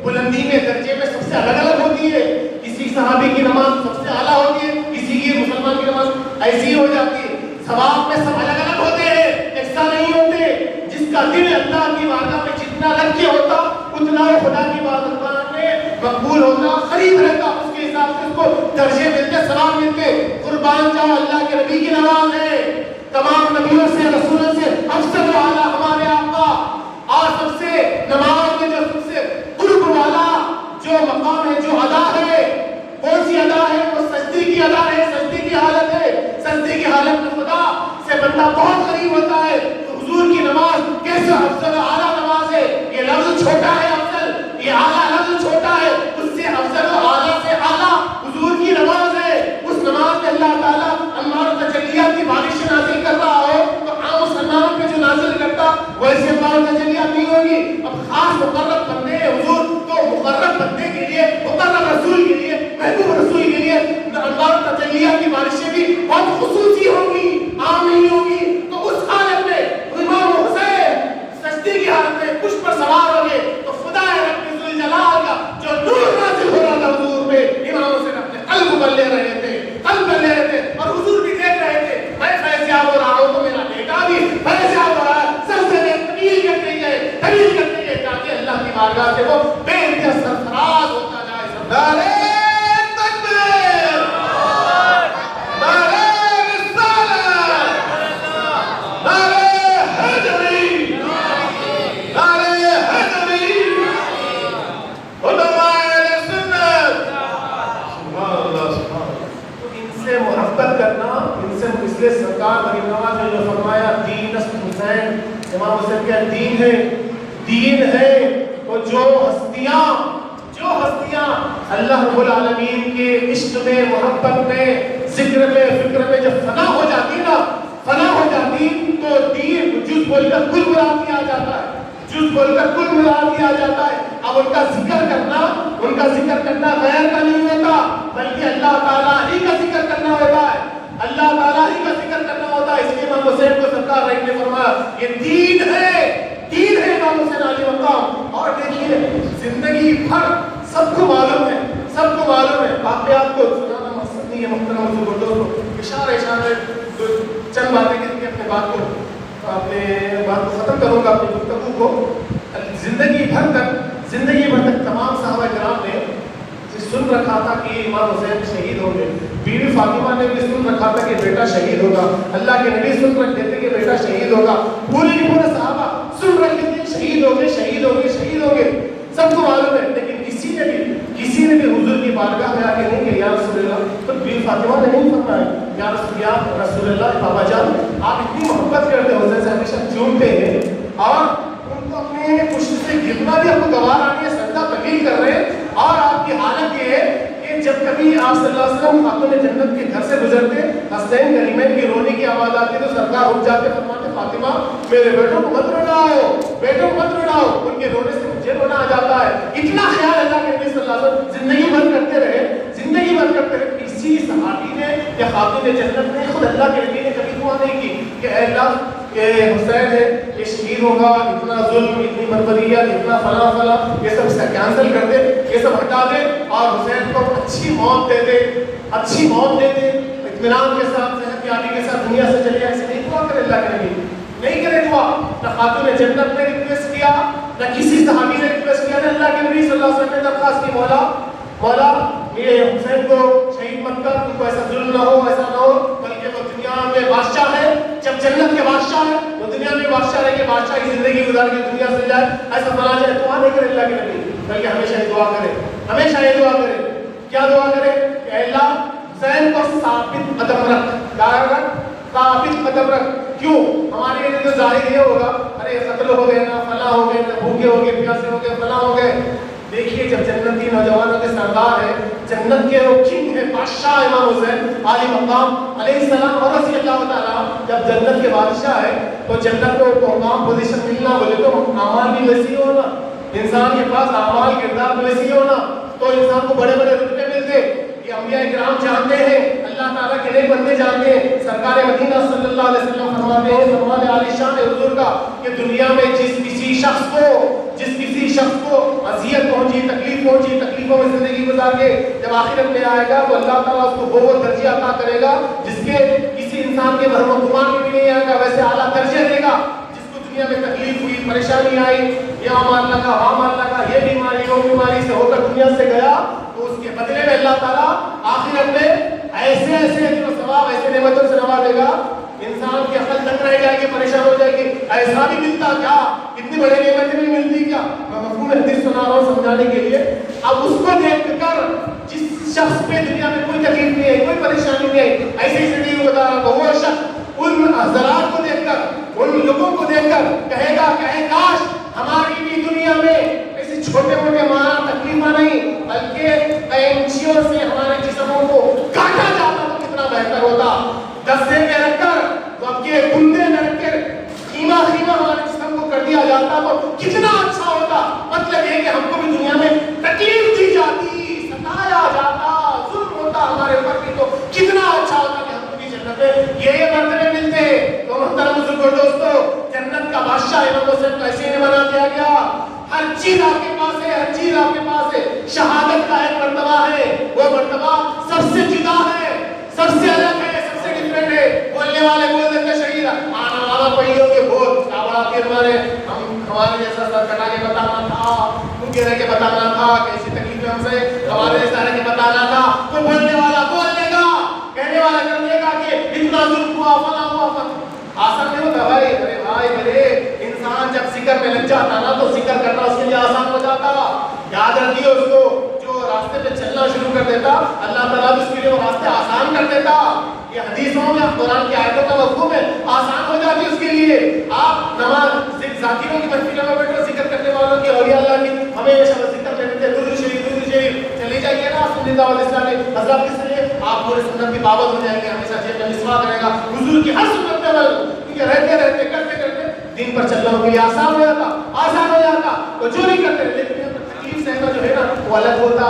Speaker 1: بلندی میں درجے میں سب سے الگ الگ ہوتی ہے، کسی صحابی کی نماز سب سے اعلیٰ ہوتی ہے، کسی کی مسلمان کی نماز ایسی ہی ہو جاتی ہے، ثواب میں سب الگ الگ ہوتے ہیں، یکساں نہیں ہوتے، جس کا دل اللہ کی بارگاہ میں جتنا لگ کے ہوتا اتنا وہ خدا کی بارگاہ میں مقبول ہوتا، قریب رہتا، اس کے حساب سے اس کو درجے ملتے، ثواب ملتے۔ قربان جاؤ اللہ کے نبی کی نماز ہے، تمام نبیوں سے رسولوں سے افضل و اعلیٰ ہمارے آقا، اور سب سے نماز میں جو سب سے قرب والا جو مقام ہے، جو ادا ہے، کون سی ادا ہے؟ وہ سجدے کی ادا ہے، سجدے کی حالت ہے، سجدے کی حالت میں خدا سے بندہ بہت قریب ہوتا ہے، تو حضور کی نماز کیسے افضل و اعلیٰ نماز ہے، یہ لفظ چھوٹا ہے افضل، یہ اعلیٰ لفظ چھوٹا ہے، اس سے افضل و اعلیٰ سے اعلیٰ حضور کی نماز ہے، اس نماز میں اللہ تعالیٰ انوار و تجلیات کی بارشیں نازل کر اس لیے سرکار غریب نواز نے جو فرمایا دین است حسین، امام حسین کا دین ہے تو جو ہستیاں اللہ رب العالمین کے عشق میں، محبت میں، ذکر میں، فکر میں جب فنا ہو جاتی تو دین جز بول کر کل مراد دیا جاتا ہے، اب ان کا ذکر کرنا غیر کا نہیں ہوتا، بلکہ اللہ تعالیٰ ہی کا ذکر کرنا ہوتا ہے، اس لیے امام حسین کو سرکار نے فرمایا یہ دین ہے امام حسین علی مقام۔ اور دیکھیے زندگی بھر سب کو معلوم ہے، واقعات کو سنانا مقصد نہیں ہے محترم دوستو، اشارے چند باتیں کر کے اپنے بات کو ختم کروں گا، اپنی گفتگو کو۔ زندگی بھر تک تمام صحابہ کرام نے سن رکھا تھا کہ امام حسین شہید ہوں گے، بیوی فاطمہ نے بھی سن رکھا تھا کہ بیٹا شہید ہوگا، اللہ کے نبی سن رکھتے تھے کہ بیٹا شہید ہوگا، پورے صحابہ سن رکھتے تھے شہید ہوگے، سب کو معلوم ہے، لیکن کسی نے بھی حضور کی بارگاہ میں آ کے نہیں کہ یا رسول اللہ، تو بیوی فاطمہ نے نہیں فرمایا یا رسول اللہ بابا جان آپ اتنی محبت کرتے ہیں، حسین سے ہمیشہ چومتے ہیں اور ان کو اپنے پشت سے گرنا بھی آپ کو گوار آ رہی ہے، سجدہ طویل کر رہے ہیں، اور آپ کی حالت یہ ہے کہ جب کبھی آپ صلی اللہ علیہ وسلم خاتون جنت کے گھر سے گزرتے، حسین کریمین کی رونے کی آواز آتی تو سرکار اٹھ جاتے، فرماتے فاطمہ میرے بیٹوں کو مت رلاؤ، ان کے رونے سے مجھے رونا آ جاتا ہے۔ اتنا خیال اللہ کے نبی صلی اللہ علیہ وسلم زندگی بھر کرتے رہے۔ کسی صحابی نے یا خاتون جنت نے، خود اللہ کے نبی نے کبھی دعا نہیں کی کہ اے اللہ یہ حسین ہے، یہ شہید ہوگا، اتنا ظلم، اتنی بربریت، اتنا فلاں یہ سب سے کینسل کر دے، یہ سب ہٹا دے اور حسین کو اچھی موت دے دے، اطمینان کے ساتھ، صحت یابی کے ساتھ دنیا سے چلے جائے۔ ایسے نہیں دعا کرے اللہ کے نبی، نہیں کرے دعا، نہ خاتون جنت نے ریکویسٹ کیا، نہ کسی صحابی نے ریکویسٹ کیا، نہ اللہ کے نبی صلی اللہ علیہ وسلم نے درخواست کی مولا یہ حسین کو شہید مت کر، ان کو ایسا ظلم نہ ہو، بلکہ وہ دنیا میں بادشاہ ہے، جب جنت کے بادشاہ ہے وہ دنیا میں بادشاہ رہ کے بادشاہ کی زندگی گزار کے دنیا سے جائے، ایسا بنا جائے۔ دعا نہیں کرے اللہ کے نبی، بلکہ ہمیشہ یہ دعا کرے، کیا دعا کرے کہ اے اللہ حسین کو ثابت قدم رکھ، کیوں؟ ہمارے لیے تو ظاہر یہ ہوگا ارے قتل ہو گئے نا، فلاں ہو گئے نا، بھوکے ہو گئے، پیاسے ہو گئے، فلاں ہو گئے۔ دیکھیے جب جنتی نوجوانوں کے سردار ہے، جنت کے کنگ ہے، بادشاہ امام حسین علی مقام علیہ السلام اور رضی اللہ تعالیٰ، جب جنت کے بادشاہ ہے تو جنت کو مقام پوزیشن ملنا بولے تو اعمال بھی ویسی ہونا، انسان کے پاس اعمال کردار بھی ویسی ہونا، تو انسان کو بڑے رتبے ملتے۔ یہ انبیاء کرام جانتے ہیں، اللہ تعالیٰ کے نیک بندے جانتے ہیں، سرکار مدینہ صلی اللہ علیہ وسلم فرماتے ہیں، فرمان عالی شان حضور کا کہ دنیا میں جس کسی شخص کو اذیت پہنچی، تکلیفوں میں زندگی گزار کے جب آخرت میں آئے گا تو اللہ تعالیٰ اس کو وہ درجہ عطا کرے گا جس کے کسی انسان کے بھرم و گمان میں بھی نہیں آئے گا، ویسے اعلیٰ درجے دے گا۔ جس کو دنیا میں تکلیف ہوئی، پریشانی آئی، یہ مار لگا، یہ بیماری وہ بیماری سے ہو کر دنیا سے گیا، تو اس کے بدلے میں اللہ تعالیٰ آخرت میں ایسے اجر و ثواب، ایسے نعمتوں سے نوازے گا، انسان کی عقل تنگ رہ جائے گی، پریشان ہو جائے گی، ایسا بھی ملتا کیا، اتنی بڑی نعمتیں بھی ملتی کیا۔ میں مفہوم حدیث سنا رہا ہوں سمجھانے کے لیے۔ اب اس کو دیکھ کر جس شخص پہ دنیا میں کوئی تکلیف نہیں ہے، کوئی پریشانی نہیں ہے، ایسے ہی زندگی گزارا تو وہ شخص ان حضرات کو دیکھ کر، ان لوگوں کو دیکھ کر کہے گا کہ کاش ہماری بھی دنیا میں ایسے چھوٹے موٹے مارا تکلیفاں نہیں، بلکہ قینچیوں سے ہمارے جسموں کو کاٹا جاتا تو کتنا بہتر ہوتا، دستے میں رکھ کر کے گندے میں رکھ کر خیمہ ہمارے جسم کو کر دیا جاتا تو کتنا اچھا ہوتا۔ مطلب یہ کہ ہم کو بھی دنیا میں تکلیف دی جاتی، ستایا جاتا، ظلم ہوتا ہمارے اوپر بھی، تو کتنا اچھا ہوتا کہ ہم کو بھی جنت میں یہ مرتبے ملتے۔ تو محترم بزرگوں دوستو، جنت کا بادشاہ امام حسین کو ایسے ہی بنا دیا گیا، ہر چیز آپ کے پاس ہے، شہادت کا ایک مرتبہ ہے، وہ مرتبہ سب سے جدا ہے، سب سے الگ ہے، سب سے ڈیفرنٹ ہے۔ بولنے والے بول دیتے شہید، آنا والا پڑھیوں کے بہت کیا بڑا پھر ہمارے جیسا سر کٹا کے بتانا تھا، ان کے رہ کے بتانا تھا، کیسی تکلیفیں ہم سے ہمارے جیسا رہ کے بتانا تھا۔ تو بولنے والا بول دے گا، کہنے والا کر دے گا کہ اتنا ظلم ہوا، فلاں ہوا، آسان نہیں ہوتا بھائی۔ ارے بھائی میرے، انسان جب ذکر میں لگ جاتا نا تو ذکر کرنا اس کے لیے آسان ہو جاتا۔ یاد رکھیے اس کو، جو وہ راستے پہ چلنا شروع کر دیتا اللہ تعالیٰ اس کے لیے وہ راستے آسان کر دیتا. یہ حدیثوں میں قرآن کی آیتوں کا مفہوم ہے, آسان ہو جاتی اس کے لیے. آپ نماز ذاکروں کی محفلوں میں بیٹھو, ذکر کرنے والوں کی, اولیاء اللہ کی ہمیشہ ذکر کرتے تھے, درود شریف چلی جائیے نا سنی دعوت اسلامی حضرات کے ذریعے آپ پورے سنت کی پابند ہو جائیں گے. ہمیشہ جیب میں مسواک رہے گا, حضور کی ہر سنت پہ عمل, کیونکہ رہتے رہتے کرتے کرتے دین پر چلنا ان کے لیے آسان ہو جاتا. تو جو نہیں کرتے لیکن تکلیف سہنا جو ہے نا وہ الگ ہوتا,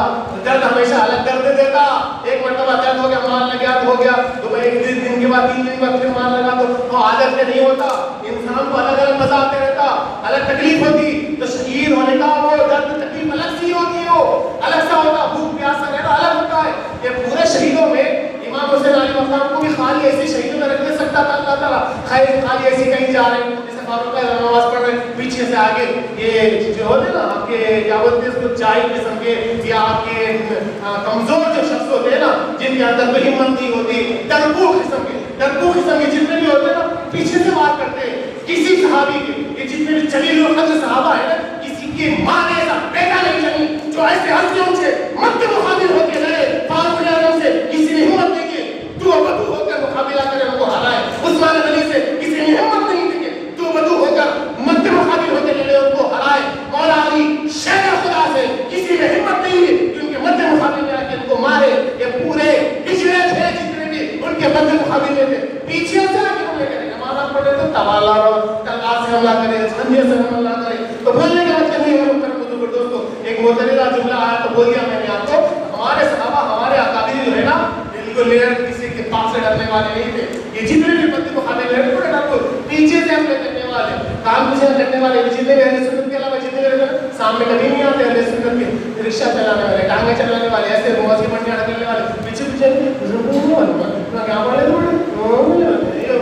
Speaker 1: درد ہمیشہ الگ درد دیتا. ایک مرتبہ درد ہو گیا, مان لگا تو ہو گیا, تو میں ایک دن کے بعد 3 دن کے بعد پھر مان لگا تو وہ عادت میں نہیں ہوتا. انسان کو الگ الگ مزہ آتے رہتا, الگ تکلیف ہوتی. تو شہید ہونے کا وہ درد تکلیف الگ سی ہوتی ہے, وہ الگ سا ہوتا. بھوک پیاس سے رہنا الگ ہوتا ہے. یہ پورے شہیدوں میں امام حسین علیہ السلام کو بھی خالی ایسی شہیدوں میں رکھ دے سکتا تھا اللہ تعالیٰ. خالی ایسی کہیں جا رہے ہیں, جیسے فاروق کا نماز پڑھ رہے ہیں, پیچھے سے آگے یہ جو ہوتے ہیں نا آپ کے کیا بولتے ہیں اس کو, چائے قسم کے یا آپ کے کمزور جو شخص ہوتے ہیں نا, جن کے اندر کوئی ہمت نہیں ہوتی, ڈرپوک قسم کے جتنے بھی ہوتے ہیں نا, پیچھے سے وار کرتے ہیں. کسی صحابی کے یہ جتنے بھی جلیل القدر صحابہ ہیں نا, کسی کی ماں نے ایسا بیٹا نہیں جنی جو ایسے ہستیوں سے مد مقابل ہوتے رہے. فاروق اعظم سے کسی نے ہمت نہیں کی تو بدو ہو کر مقابلہ کرے, ان کو ہرائے. عثمان غنی سے کسی نے ہمت نہیں کی تو بدو ہو کر مد مقابل ہوتے رہے, ان کو ہرائے. مولا علی شیر خدا سے کسی نے ہمت نہیں کی کہ ان کے مد مقابل میں آ کے ان کو مارے. یہ پورے ہجرے تھے جتنے بھی ان کے مد مقابل میں تھے, پیچھے سے آ کے انہوں نے کہا نماز پڑھے تو تلوار سے حملہ کرے, خنجر سے حملہ کرے. تو بولنے کا مطلب نہیں ہے دوستوں. ایک معترضہ جملہ آیا تو بول دیا میں نے آپ کو, ہمارے صحابہ ہمارے اکابر جو ہے نا بالکل کسی کے پاس سے ڈرنے والے نہیں تھے. یہ جتنے بھی بندے کو کھانے والے تھے نا, پیچھے سے حملے کرنے والے, کام پیچھے کرنے والے, جتنے بھی اہل سنت کے علاوہ جتنے بھی سامنے کبھی نہیں آتے اہل سنت کے, رکشہ چلانے والے, ٹانگیں چلانے والے, ایسے نماز کی پنڈیاں ڈالنے والے, پیچھے کیا بولے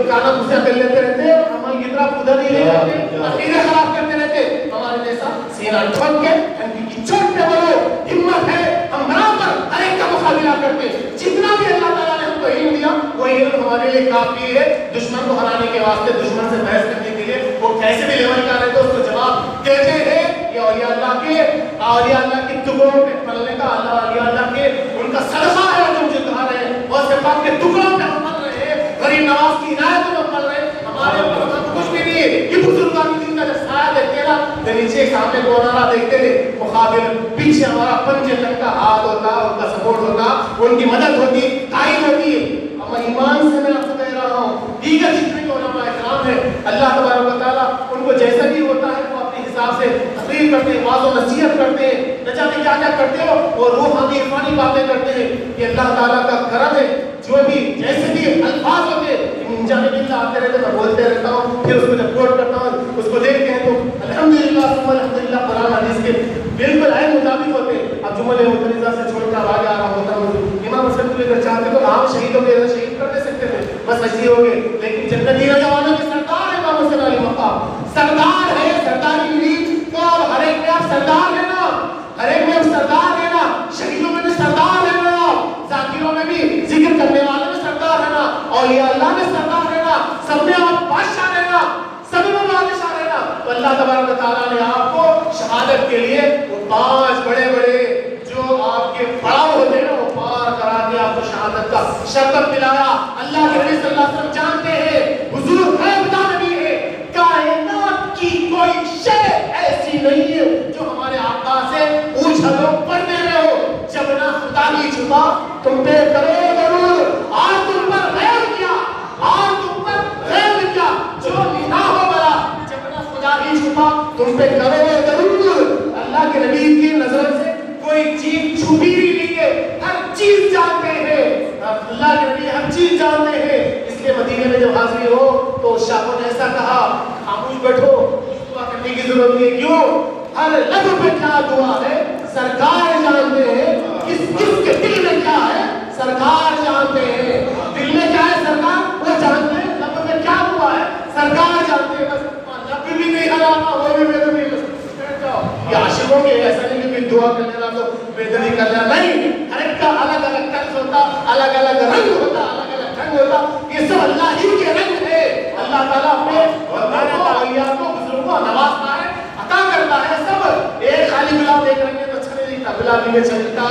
Speaker 1: کانا گھسا کر لیتے رہتے, عمل کی طرف ادھر نہیں لے جاتے, عقیدہ خراب کرتے رہتے. ہمارے جیسا سینہ ٹھوک کے ٹھنڈی کی چوٹ پہ بولو, ہمت ہے, ہم برابر ہر ایک کا مقابلہ کرتے. جتنا بھی اللہ تعالیٰ نے ہم کو علم دیا وہ علم ہمارے لیے کافی ہے. دشمن کو ہرانے کے واسطے, دشمن سے بحث کرنے کے لیے وہ کیسے بھی لیول کا رہتے اس کو جواب دیتے ہیں. یہ اولیاء اللہ کے ٹکڑوں پہ پلنے کا, اولیاء اللہ کے ان کا صدقہ ہے جو مجھے کہا رہے ہیں, اور سے پاک کے ٹکڑوں پہ ہم پل رہے ہیں, غریب نواز کی عنایت میں ہم پل رہے ہیں. ہمارے اوپر کچھ بھی نہیں ہے. یہ بزرگان دین کا جب سایہ دیکھتے نا تو نیچے سامنے کو نارا دیکھتے تھے, مقابل پیچھے ہمارا پنجے تک کا ہاتھ ہوتا, ان کا سپورٹ ہوتا, ان کی مدد ہوتی, تعین ہوتی ہے. اب ایمان سے میں آپ کو کہہ رہا ہوں, دیگر جتنے بھی علماء اکرام ہیں اللہ تبارک و تعالیٰ ان کو جیسا بھی ہوتا ہے وہ اپنے حساب سے تقریر کرتے ہیں, واضح و نصیحت کرتے ہیں, نہ جانے کیا کیا کرتے ہو, وہ روحانی عرفانی باتیں کرتے ہیں. یہ اللہ تعالیٰ کا کرم ہے. جو بھی جیسے بھی الفاظ ہوتے ہیں جانے بھی آتے رہتے, میں بولتے رہتا ہوں, پھر اس کو جب کوٹ کرتا ہوں, اس کو دیکھتے ہیں تو الحمدللہ ثم الحمدللہ قرآن حدیث کے بالکل عین مطابق ہوتے ہیں. اب جملے متنازع سے چھوڑ کر آگے آ رہا ہوتا ہوں, امام حسن کو اگر چاہتے تو عام شہیدوں کے شہید کر دے سکتے تھے, بس ایسے ہو گئے. لیکن جنتی نوجوانوں کے سردار ہے امام حسین علی مقام, سردار ہے, سرداری ملی تو اب ہر ایک میں آپ سردار ہے نا, ہر ایک میں آپ سردار ہے نا, شہیدوں میں بھی سردار ہے نا, ذاکروں میں بھی, ذکر کرنے والوں میں سردار ہے نا, اولیاء اللہ میں سردار ہے نا, سب میں آپ بادشاہ رہنا, سب میں بادشاہ رہنا. تو اللہ تبارک و تعالیٰ نے آپ کو شہادت کے لیے وہ 5 بڑے بڑے جو آپ کے پڑاؤ ہوتے ہیں نا وہ پار کرا کے آپ کو شہادت کا شربت پلایا. اللہ کے نبی صلی اللہ علیہ وسلم جانتے ہیں حضور خدا نبی ہے, کائنات کی کوئی شے ایسی نہیں ہے جو ہمارے آقا سے پوچھو پڑھنے میں ہو. جب نہ خدا ہی چھپا تم پہ کرو ضرور, آج تم پر غیب کیا, آج تم پر غیب کیا, جو نہ ہو بلا, جب نہ خدا ہی چھپا تم پہ کرو ضرور. اللہ کے نبی کی نظر سے کوئی چیز چھپی نہیں ہے, ہر چیز جانتے ہیں. اللہ کے نبی ہر چیز جانتے ہیں. اس لیے مدینے میں جب حاضری ہو تو شاہوں نے ایسا کہا, خاموش بیٹھو, دعا کرنے کی ضرورت نہیں. کیوں؟ ہر لفظ پہ کیا دعا ہے سرکار جانتے ہیں, کس کس کے دل میں کیا ہے سرکار جانتے ہیں. دل میں کیا ہے سرکار وہ جانتے ہیں, لفظ میں کیا دعا ہے سرکار جانتے ہیں. بس لفظ بھی نہیں ہلانا, وہ بھی میرے نہیں, بیٹھ جاؤ. یہ عاشقوں کے ایسا نہیں کہ دعا کر لینا تو بہتری کر لینا, نہیں. ہر ایک کا الگ الگ طرز ہوتا, الگ الگ رنگ ہوتا, الگ الگ ڈھنگ ہوتا. یہ سب اللہ ہی کے رنگ ہے. اللہ تعالیٰ اپنے اولیاء کو بزرگوں کو نوازتا ہے, عطا کرتا ہے. سب ایک خالی گلاب دیکھ رہے ہیں تو اچھا نہیں دکھتا, گلابی میں چلتا,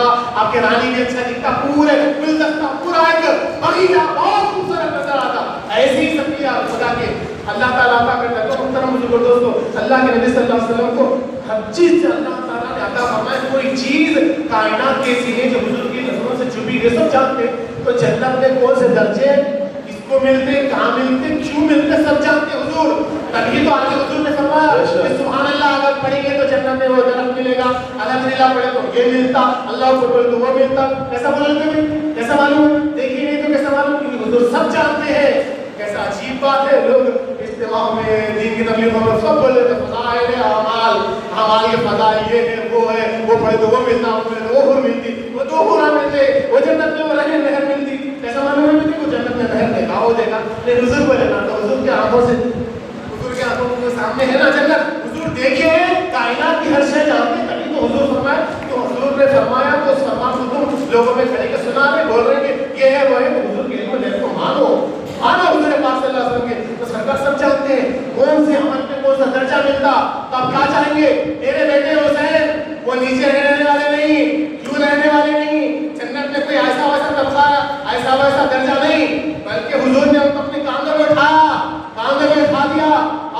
Speaker 1: اللہ کے نبی صلی اللہ علیہ وسلم کو ہر چیز سے اللہ تعالیٰ نے عطا فرمایا. کوئی چیز کائنات کی ایسی ہے جو حضور کی نظروں سے چھپی ہے, سب جانتے. تو جنت میں کون سے درجے کس کو ملتے, کہاں ملتے, کیوں ملتے, سب جانتے حضور. تبھی تو آگے حضور نے فرمایا کہ سبحان اللہ اگر پڑھیں گے تو جنت میں وہ درخت ملے گا, الحمدللہ پڑھے تو یہ ملتا, اللہ کو بولے تو وہ ملتا. کیسا بولتے ہیں, کیسا معلوم, دیکھیے نہیں تو کیسا معلوم, کیونکہ حضور سب جانتے ہیں. کیسا عجیب بات ہے, لوگ اجتماع میں دین کی تبلیغوں میں سب بول رہے تھے فضائل اعمال, اعمال کے فضائل یہ ہے وہ ہے, وہ پڑھے تو وہ ملتا, وہ پڑھے تو وہ حور ملتی, وہ دو حورا ملتے, وہ جنت میں وہ رہے نہر ملتی. ایسا معلوم ہے کہ وہ جنت میں نہر دیکھا ہو دیکھا نہیں, حضور بولے نا تو حضور کی آنکھوں سے, حضور کی آنکھوں کے سامنے ہے نا جنت. حضور دیکھے کائنات کی ہر شے جانتے, تبھی تو حضور فرمایا. تو حضور نے فرمایا تو اس فرمان کو تم لوگوں میں کھڑے کے سنا رہے, بول رہے ہیں کہ یہ ہے وہ ہے, تو حضور کے علم لے کو مانو, مانو حضور پاک صلی اللہ علیہ وسلم کے. تو سرکار سب جانتے ہیں کون سے عمل پہ کون سا درجہ ملتا. تو آپ کہاں چاہیں گے, میرے بیٹے حسین وہ نیچے رہنے والے نہیں, کیوں رہنے والے نہیں, جنت میں کوئی ایسا ویسا طبقہ, ایسا ویسا درجہ نہیں, بلکہ حضور نے ہم کو اپنے کاندھوں میں اٹھایا, کاندھوں میں اٹھا دیا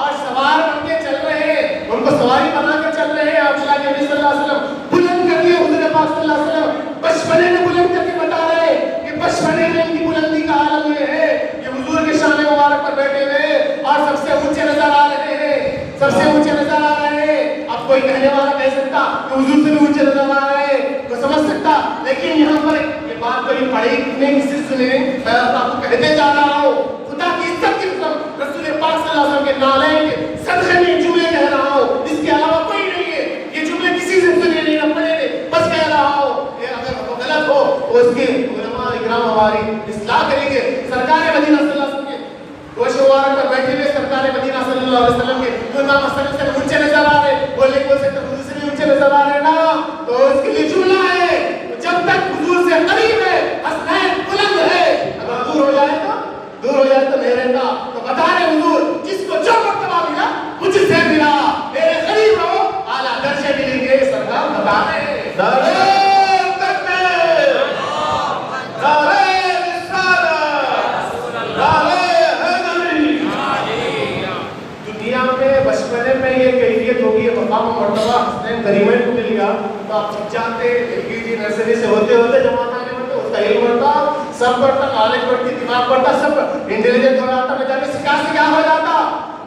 Speaker 1: اور سوار بن کے چل رہے ہیں, ان کو سواری بنا کے چل رہے ہیں. آپ اللہ کے نبی صلی اللہ علیہ وسلم بلند کر دیا, حضور پاک صلی اللہ علیہ وسلم بچپنے میں بلند کر کے بتا رہے ہیں کہ بچپنے میں ان کی بلندی کا عالم یہ ہے کہ حضور کے شان مبارک پر بیٹھے ہوئے اور سب سے اونچے نظر آ رہے ہیں, سب سے اونچے نظر آ رہے ہیں. اب کوئی کہنے والا کہہ سکتا کہ حضور سے بھی اونچے نظر آ رہے ہیں, تو سمجھ سکتا, لیکن یہاں پر یہ بات کوئی پڑھی نہیں کسی سنے, میں آپ کو کہتے جا رہا ہوں خدا کی عزت کی قسم رسول پاک صلی اللہ علیہ وسلم کے نالے کے صدقے میں جملے کہہ رہا ہوں, اس کے علاوہ کوئی نہیں ہے. یہ جملے کسی سے سنے نہیں, نہ پڑھے نہیں, بس کہہ رہا ہوں. یہ اگر وہ غلط ہو تو اس کے علماء اکرام ہماری اصلاح کریں گے. سرکار مدینہ صلی اللہ علیہ وسلم کے گوشت مبارک پر بیٹھے ہوئے سرکار مدینہ صلی اللہ علیہ وسلم کے جو امام حسن سے اونچے نظر آ رہے, بولے کون سے حضور سے بھی اونچے نظر آ رہے نا, تو اس کے لیے جملہ ہے جب تک حضور سے قریب ہے حسنین بلند ہے, اگر دور ہو جائے تو نہیں رہتا. تو بتا رہے حضور جس کو جو مرتبہ ملا مجھ سے ملا, میرے قریب رہو اعلیٰ درجے ملیں گے. سرکار بتا رہے ہیں بچپنے میں یہ کیفیت ہوگی, مقام و مرتبہ حسنین کریمین کو مل گیا تو آپ سب جانتے LKG نرسری سے ہوتے ہوتے جماعت آنے میں تو اس کا علم بڑھتا, سب بڑھتا, نالج بڑھتی, دماغ بڑھتا, سب انٹیلیجنٹ ہو جاتا, میں جانے سکھا سے کیا ہو جاتا.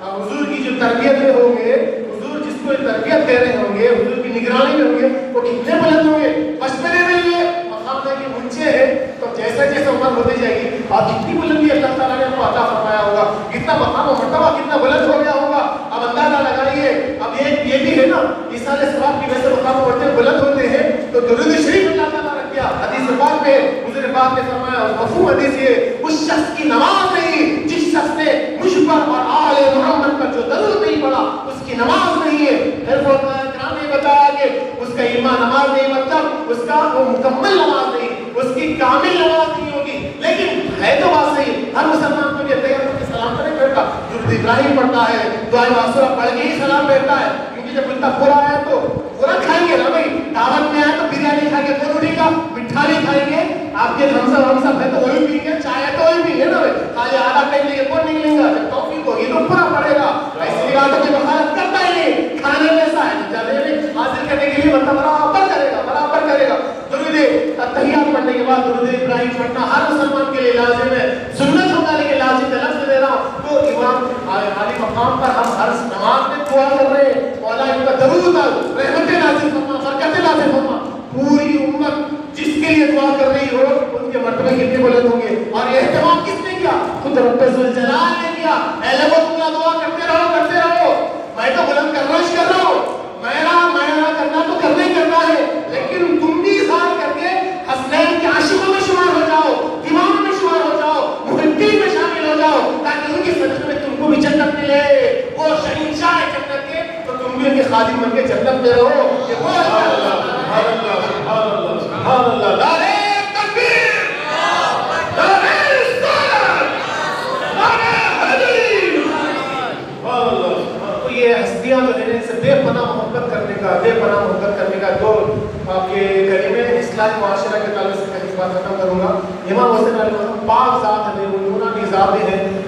Speaker 1: حضور کی جو تربیت میں ہوں گے, حضور جس کو تربیت دے رہے ہوں گے, حضور کی نگرانی میں ہوں گے, وہ کتنے بلند ہوں گے. بچپنے میں یہ مقام ہے کہ اونچے ہیں, تو جیسے جیسے عمر ہوتی جائے گی آپ کتنی بلندی اللہ تعالیٰ نے آپ کو عطا فرمایا ہوگا, کتنا مقام و مرتبہ کتنا بلند ہو گیا ہوگا. اب اندازہ لگائیے. اب یہ بھی ہے نا, ایصال ثواب کی وجہ سے مقام و مرتبہ بلند ہوتے ہیں, تو درود شریف اللہ تعالیٰ رکھ دیا. حدیث پاک میں حضور پاک نے فرمایا, مفہوم حدیث یہ, اس شخص کی نماز نہیں جس شخص نے مجھ پر اور آل محمد پر جو درود نہیں پڑھا, اس کی نماز نہیں ہے. پھر فرمایا کرام نے بتایا کہ اس کا ایمان نماز نہیں, مطلب اس کا وہ مکمل نماز نہیں, اس کی کامل نماز نہیں ہوگی. لیکن ہے تو بات صحیح, ہر مسلمان کو یہ تیار کر کے سلام کرے بیٹھتا, درود ابراہیم پڑھتا ہے, دعائے معصورہ پڑھ کے ہی سلام بیٹھتا ہے, کیونکہ جب اتنا پورا ہے تو پورا کھائیں گے نا بھائی. دعوت میں آئے تو بریانی کھا کے کون اٹھے گا, مٹھا نہیں کھائیں گے. آپ کے ہم ہے تو وہی پئیں گے, چائے ہے تو وہی پئیں گے نا بھائی. خالی آدھا ٹائم لے کے کون نہیں لیں گا, جب توفیق ہوگی تو پورا پڑے گا. ایسی باتوں کی بخارت کرتا ہی نہیں, کھانے جیسا ہے, جانے حاصل کرنے کے لیے مطلب برابر کرے گا. درود تحیات پڑھنے کے بعد درود ابراہیم پڑھنا ہر مسلمان کے لیے لازم ہے, سنت ہوتا لیکن لازم ہے. لفظ دے رہا ہوں تو امام عالی مقام پر ہم ہر نماز میں دعا کر رہے ہیں, مولا ان کا درود رحمت نازل فرما, برکت نازل فرما. پوری امت جس کے لیے دعا کر رہی ہو ان کے مرتبے کتنے بلند ہوں گے. اور یہ اہتمام کس نے کیا, خود رب ذوالجلال نے کیا. اے لوگوں تم نہ دعا کرتے رہو, میں تو بلند کر رہا ہوں, میرا کرنا تو کرنا ہی کرنا ہے, لیکن تم بھی اظہار کر کے حسنین کے عاشقوں میں شمار ہو جاؤ, دیوانوں میں شمار ہو جاؤ, محبین میں شامل ہو جاؤ, تاکہ ان کی صدقے میں تم کو بھی جنت ملے. وہ شہنشاہ ہے جنت کے, تو تم بھی ان کے خادم بن کے جنت میں رہو. یہ وہ سبحان اللہ, نعرہ تکبیر, نعرہ رسالت, نعرہ حیدری. تو یہ ہستیاں جو ہیں سے بے پناہ محبت کرنے کا دور آپ کے کریمے اسلامی معاشرہ کے تعلق سے کہیں بات ختم کروں گا. امام حسین علیہ السلام پاک ذات ہیں, وہ نورانی ذات ہیں,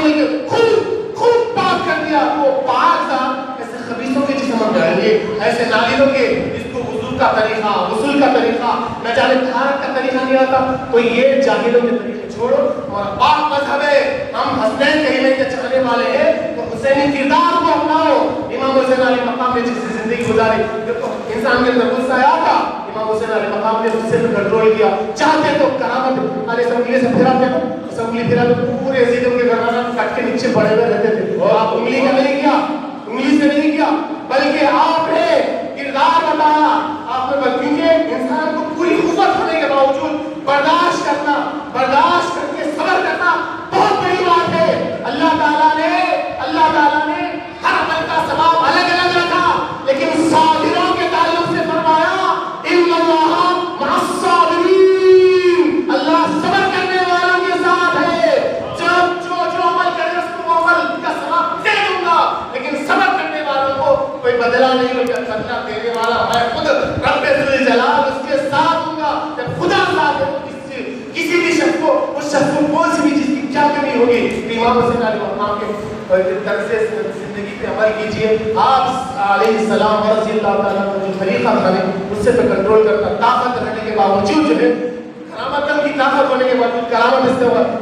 Speaker 1: پانی میں خوب پاک کر دیا، وہ پاک تھا، ایسے خبیثوں کے جسم ہم جائیں گے، ایسے نالیوں کے جس کو وضو کا طریقہ، غسل کا طریقہ، نہ جانے طہارت کا طریقہ نہیں آتا، تو یہ جاہلوں کے طریقے چھوڑو، ہمارا پاک مذہب ہے، ہم حسنین کریمین کے چاہنے والے ہیں، تو حسینی کردار کو اپناؤ۔ امام حسین علیہ مقام نے جس زندگی گزاری، دیکھو انسان کے اندر غصہ آیا تھا، امام حسین علیہ مقام نے غصے میں کنٹرول کیا، چاہتے تو کرامت علیہ اسمبلی سے پھراتے تو اسمبلی پھرا تو پورے یزیدوں کے گردنوں کٹ کے نیچے پڑے ہوئے رہتے تھے، اور آپ انگلی کا نہیں کیا، انگلی سے نہیں کیا، بلکہ آپ نے کردار بتایا، آپ نے کیونکہ انسان کو پوری قوت ہونے کے باوجود برداشت کرنا، برداشت کر کے صبر کرنا بہت بڑی بات ہے۔ اللہ تعالیٰ نے ہر عمل کا ثواب الگ الگ رکھا، لیکن صابروں کے تعلق سے فرمایا ان اللہ مع الصابرین، اللہ صبر کرنے والوں کے ساتھ ہے۔ جب جو عمل کرے اس کو عمل کا ثواب دے دوں گا، لیکن صبر کرنے والوں کو کوئی بدلہ نہیں ہوگا، بدلہ دینے والا میں خود رب ذوالجلال اس کے ساتھ ہوں گا۔ جب خدا ساتھ ہے تو کسی بھی شخص کو، اس شخص کو کون سی بھی چیز کی کیا کمی ہوگی۔ امام حسین علیہ السلام کے طرز زندگی پہ عمل کیجئے، آپ علیہ السلام رضی اللہ تعالیٰ کا جو خلیفہ تھا اس سے پہ کنٹرول کرتا، طاقت رہنے کے باوجود جو ہے کرامت کی طاقت ہونے کے باوجود کرامت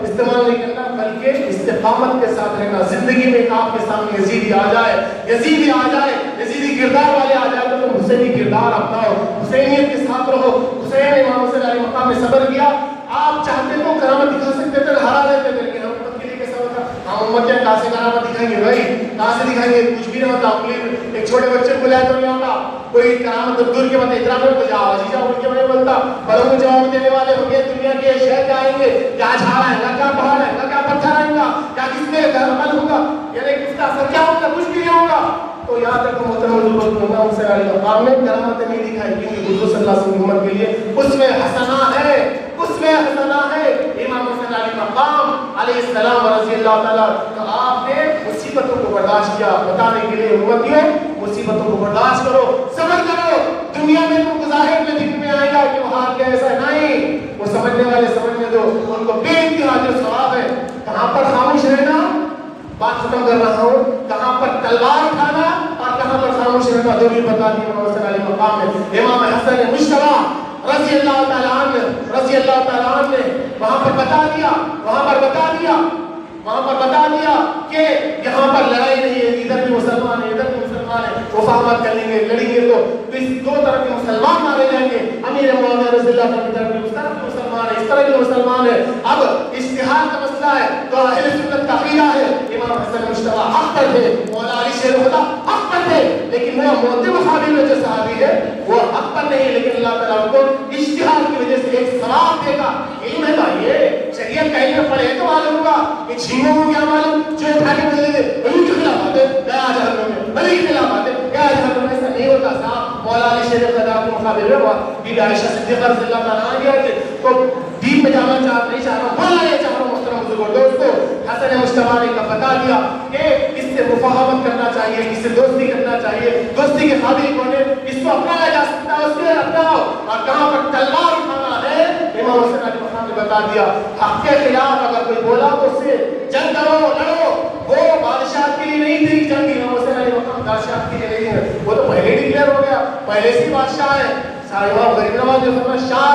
Speaker 1: استعمال نہیں کرنا، بلکہ استقامت کے ساتھ رہنا۔ زندگی میں آپ کے سامنے یزیدی آ جائے، یزیدی کردار والے آ جائے تو تم حسینی کردار اپناؤ، حسینیت کے ساتھ رہو۔ حسین امام حسین علیہ مقام نے صبر کیا، آپ چاہتے تو کرامت دکھا سکتے تھے، ہرا دیتے تھے، لیکن ہم امت کے لیے کیسا ہوتا، ہم امت کے کہاں سے کرامت دکھائیں گے بھائی، کہاں سے دکھائیں گے، کچھ بھی نہ ہوتا۔ ایک چھوٹے بچے کو لائے تو نہیں ہوتا، کوئی کرامت دور کے بعد احترام میں تو جاؤ عزیزہ ان کے نہیں بولتا، بڑوں کو جواب دینے والے ہوں گے، دنیا کے شہر آئیں گے، کیا جھاڑ آئے گا، کیا پہاڑ آئے گا، کیا پتھر آئے گا، کیا کس میں گھر عمل ہوگا، یعنی کس کا اثر کیا ہوگا، کچھ بھی نہیں ہوگا۔ تو یہاں تک محترم امام حسین علیہ مقام نے کرامت نہیں دکھائی، کیونکہ حضور صلی اللہ علیہ وسلم کی امت کے لیے اس میں حسنہ ہے، اس میں حسنہ ہے۔ امام حسین علیہ مقام علیہ السلام رضی اللہ تعالیٰ، تو آپ نے مصیبتوں کو برداشت کیا، بتانے کے لیے امتیوں مصیبتوں کو برداشت کرو، صبر کرو، دنیا میں تم کو ظاہر میں دکھ میں آئے گا کہ وہ حال کیا، ایسا نہیں، وہ سمجھنے والے سمجھنے دو، ان کو بے انتہا جو ثواب ہے۔ کہاں پر خاموش رہنا، بات ختم کر رہا ہوں، کہاں پر تلوار اٹھانا اور کہاں پر خاموش رہنا، دو بھی بتا دی امام حسین علیہ مقام میں۔ امام حسن مشتبہ رضی اللہ تعالیٰ عنہ نے وہاں پر بتا دیا کہ یہاں پر لڑائی نہیں ہے، ادھر بھی مسلمان ہے، ادھر بھی مسلمان ہے، مفاہمت کر لیں گے، لڑیں گے تو اس دو طرف کے مسلمان مارے جائیں گے، امیر معاویہ رضی اللہ عنہ کی طرف بھی، اس طرف بھی مسلمان ہے، اس طرح بھی مسلمان ہے۔ اب اجتہاد کا مسئلہ ہے تو اہل سنت کا عقیدہ ہے امام حسن مشتبہ حق پر تھے، مولا علی شیر خدا حق پر تھے، لیکن وہ معتبر صحابی میں جو صحابی ہے وہ حق پر نہیں، لیکن اللہ تعالیٰ کو اجتہاد کی وجہ سے ایک ثواب دے گا۔ علم ہے بھائی، شریعت کا علم پڑھے تو معلوم ہوگا کہ چھینوں کو کیا معلوم، جو اٹھا کے بولے تھے ولی کے خلاف آتے گیا جہنم میں، ولی کے خلاف آتے گیا جہنم میں، ایسا نہیں ہوتا صاحب۔ مولا علی شیر خدا کے مقابلے میں بی بی عائشہ صدیقہ رضی اللہ تعالیٰ عنہ گئے تھے، تو دین میں جانا نہیں چاہ رہا، بولنا نہیں چاہ رہا، محترم بزرگوں دوستو، حسن مشتبہ نے بتا دیا کہ اس سے مفاہمت کرنا چاہیے، اس سے دوستی کرنا چاہیے، دوستی کے قابل کون ہے، اس کو اپنایا جا سکتا ہے، اس کے اپناؤ، اور کہاں پر تلوار اٹھانا ہے امام حسین علیہ السلام نے بتا دیا۔ حق کے خلاف اگر کوئی بولا تو اس سے جنگ کرو، لڑو، وہ بادشاہ کے لیے نہیں تھی جنگ، امام حسین علیہ السلام بادشاہ کے لیے نہیں ہے، وہ تو پہلے ڈکلیئر ہو گیا، پہلے سے بادشاہ ہے۔ امام غریب نواز جو فرمایا شاہ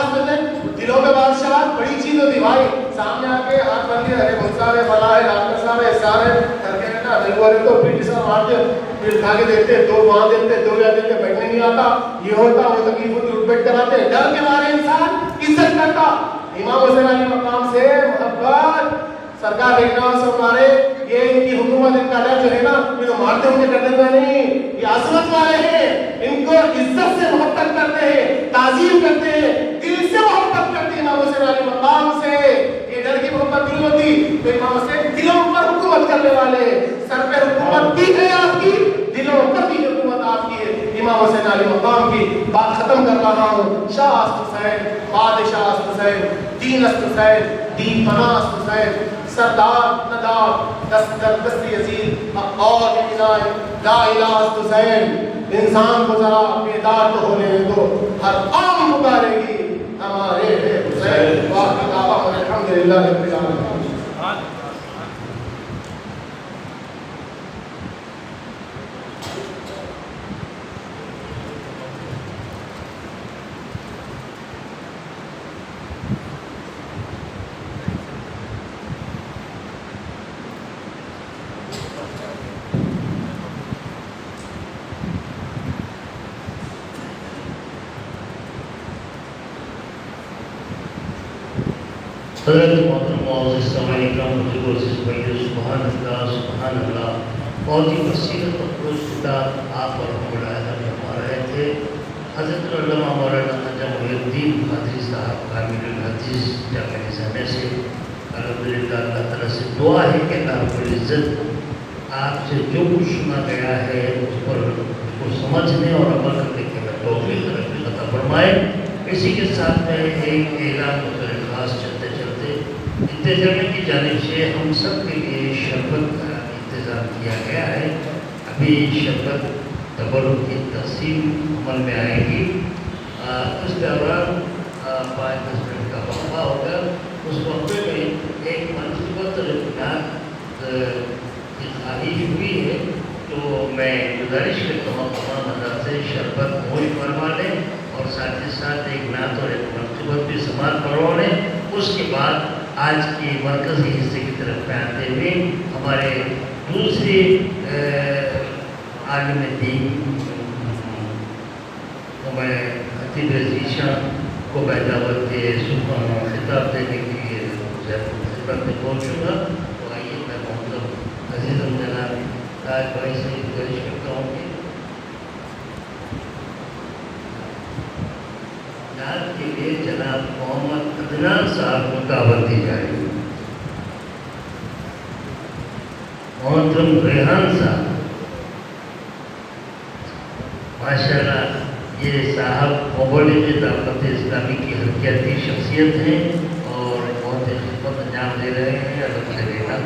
Speaker 1: دلوں میں بادشاہ بڑی چیز ہوتی بھائی، سامنے آ کے ہاتھ بن کے ارے منصاب ہے، فلاں ہے، ڈاکٹر صاحب ہے، احسان ہے کر کے نا نہیں بولے تو پیٹی صاحب مارتے، پھر کھا کے دیتے، دو وہاں دیتے، دو یا دیتے، بیٹھنے نہیں آتا، یہ ہوتا وہ تکلیف ہوتی، اٹھ بیٹھ کراتے، ڈر کے مارے انسان عزت کرتا۔ امام حسین علیہ مقام سے محبت، سرکار دیکھنا سب مارے، یہ ان کی حکومت، ان کا ڈر جو ہے نا، یہ تو مارتے ہوں گے کرنے میں نہیں، یہ عظمت والے ہیں، ان کو عزت سے محبت کرتے ہیں، تعظیم کرتے ہیں، دل سے محبت کرتے ہیں امام حسین علیہ مقام سے۔ یہ ڈر کی محبت دل ہوتی تو امام حسین دلوں پر حکومت کرنے والے، سر پہ حکومت بھی ہے آپ کی، دلوں پر بھی حکومت آپ کی ہے۔ امام حسین علیہ مقام کی بات ختم کر رہا ہوں۔ شاہ است حسین، بادشاہ است حسین، دین است حسین، دین پناہ است حسین، سردار ندار دست یزید اور عنایت لا الہ است حسین۔ انسان کو ذرا بیدار تو ہونے دو، ہر قوم پکارے گی ہمارے حسین۔ واقعہ الحمدللہ رب العالمین۔
Speaker 3: حضرت محترم معزز سامعین کرام، بزرگ و عزیز بھائیو، سبحان اللہ، بہت ہی بصیرت اور پرجوش خطاب آپ اور مولانا فرما رہے تھے۔ حضرت علامہ مولانا خواجہ محی الدین قادری صاحب کامل الحدیث جامع نظامیہ سے الحمدللہ اللہ تعالیٰ سے دعا ہے کہ اللہ رب العزت آپ سے جو کچھ سنا گیا ہے اس پر اس کو سمجھنے اور عمل کرنے کے میں توفیق رب عطا فرمائے۔ اسی کے ساتھ میں ایک اعلان بطور خاص چلتے چلتے انتظامیہ کی جانب سے ہم سب کے لیے شربت کا انتظام کیا گیا ہے۔ ابھی شربت تبرک کی تقسیم عمل میں آئے گی۔ اس دوران 5-10 منٹ کا وقفہ ہوگا۔ اس وقفے میں ایک منصوبت کی خواہش ہوئی ہے، تو میں گزارش کرتا ہوں تمام حضرات سے شربت نوش فرما لیں اور ساتھ ہی ساتھ ایک نعت اور ایک منصوبت بھی سماعت کروا لیں۔ اس کے بعد آج کے مرکزی حصے کی طرف میں آتے ہوئے ہمارے دوسرے عالم دین میں خطیب ذیشان کو میں دعوت خطاب دینے کے لیے خدمت میں پہنچوں گا۔ تو آئیے میں محترم عزیز جناب تاج بھائی سے گزارش کرتا ہوں کہ نعت کے لیے جناب محمد عدنان صاحب کو دعوت دی جائے گی۔ محترم ریحان صاحب، ماشاءاللہ یہ صاحب مبلغ دعوت اسلامی کی حرکیاتی شخصیت ہیں اور بہت ہی خدمت انجام دے رہے ہیں الحمدللہ۔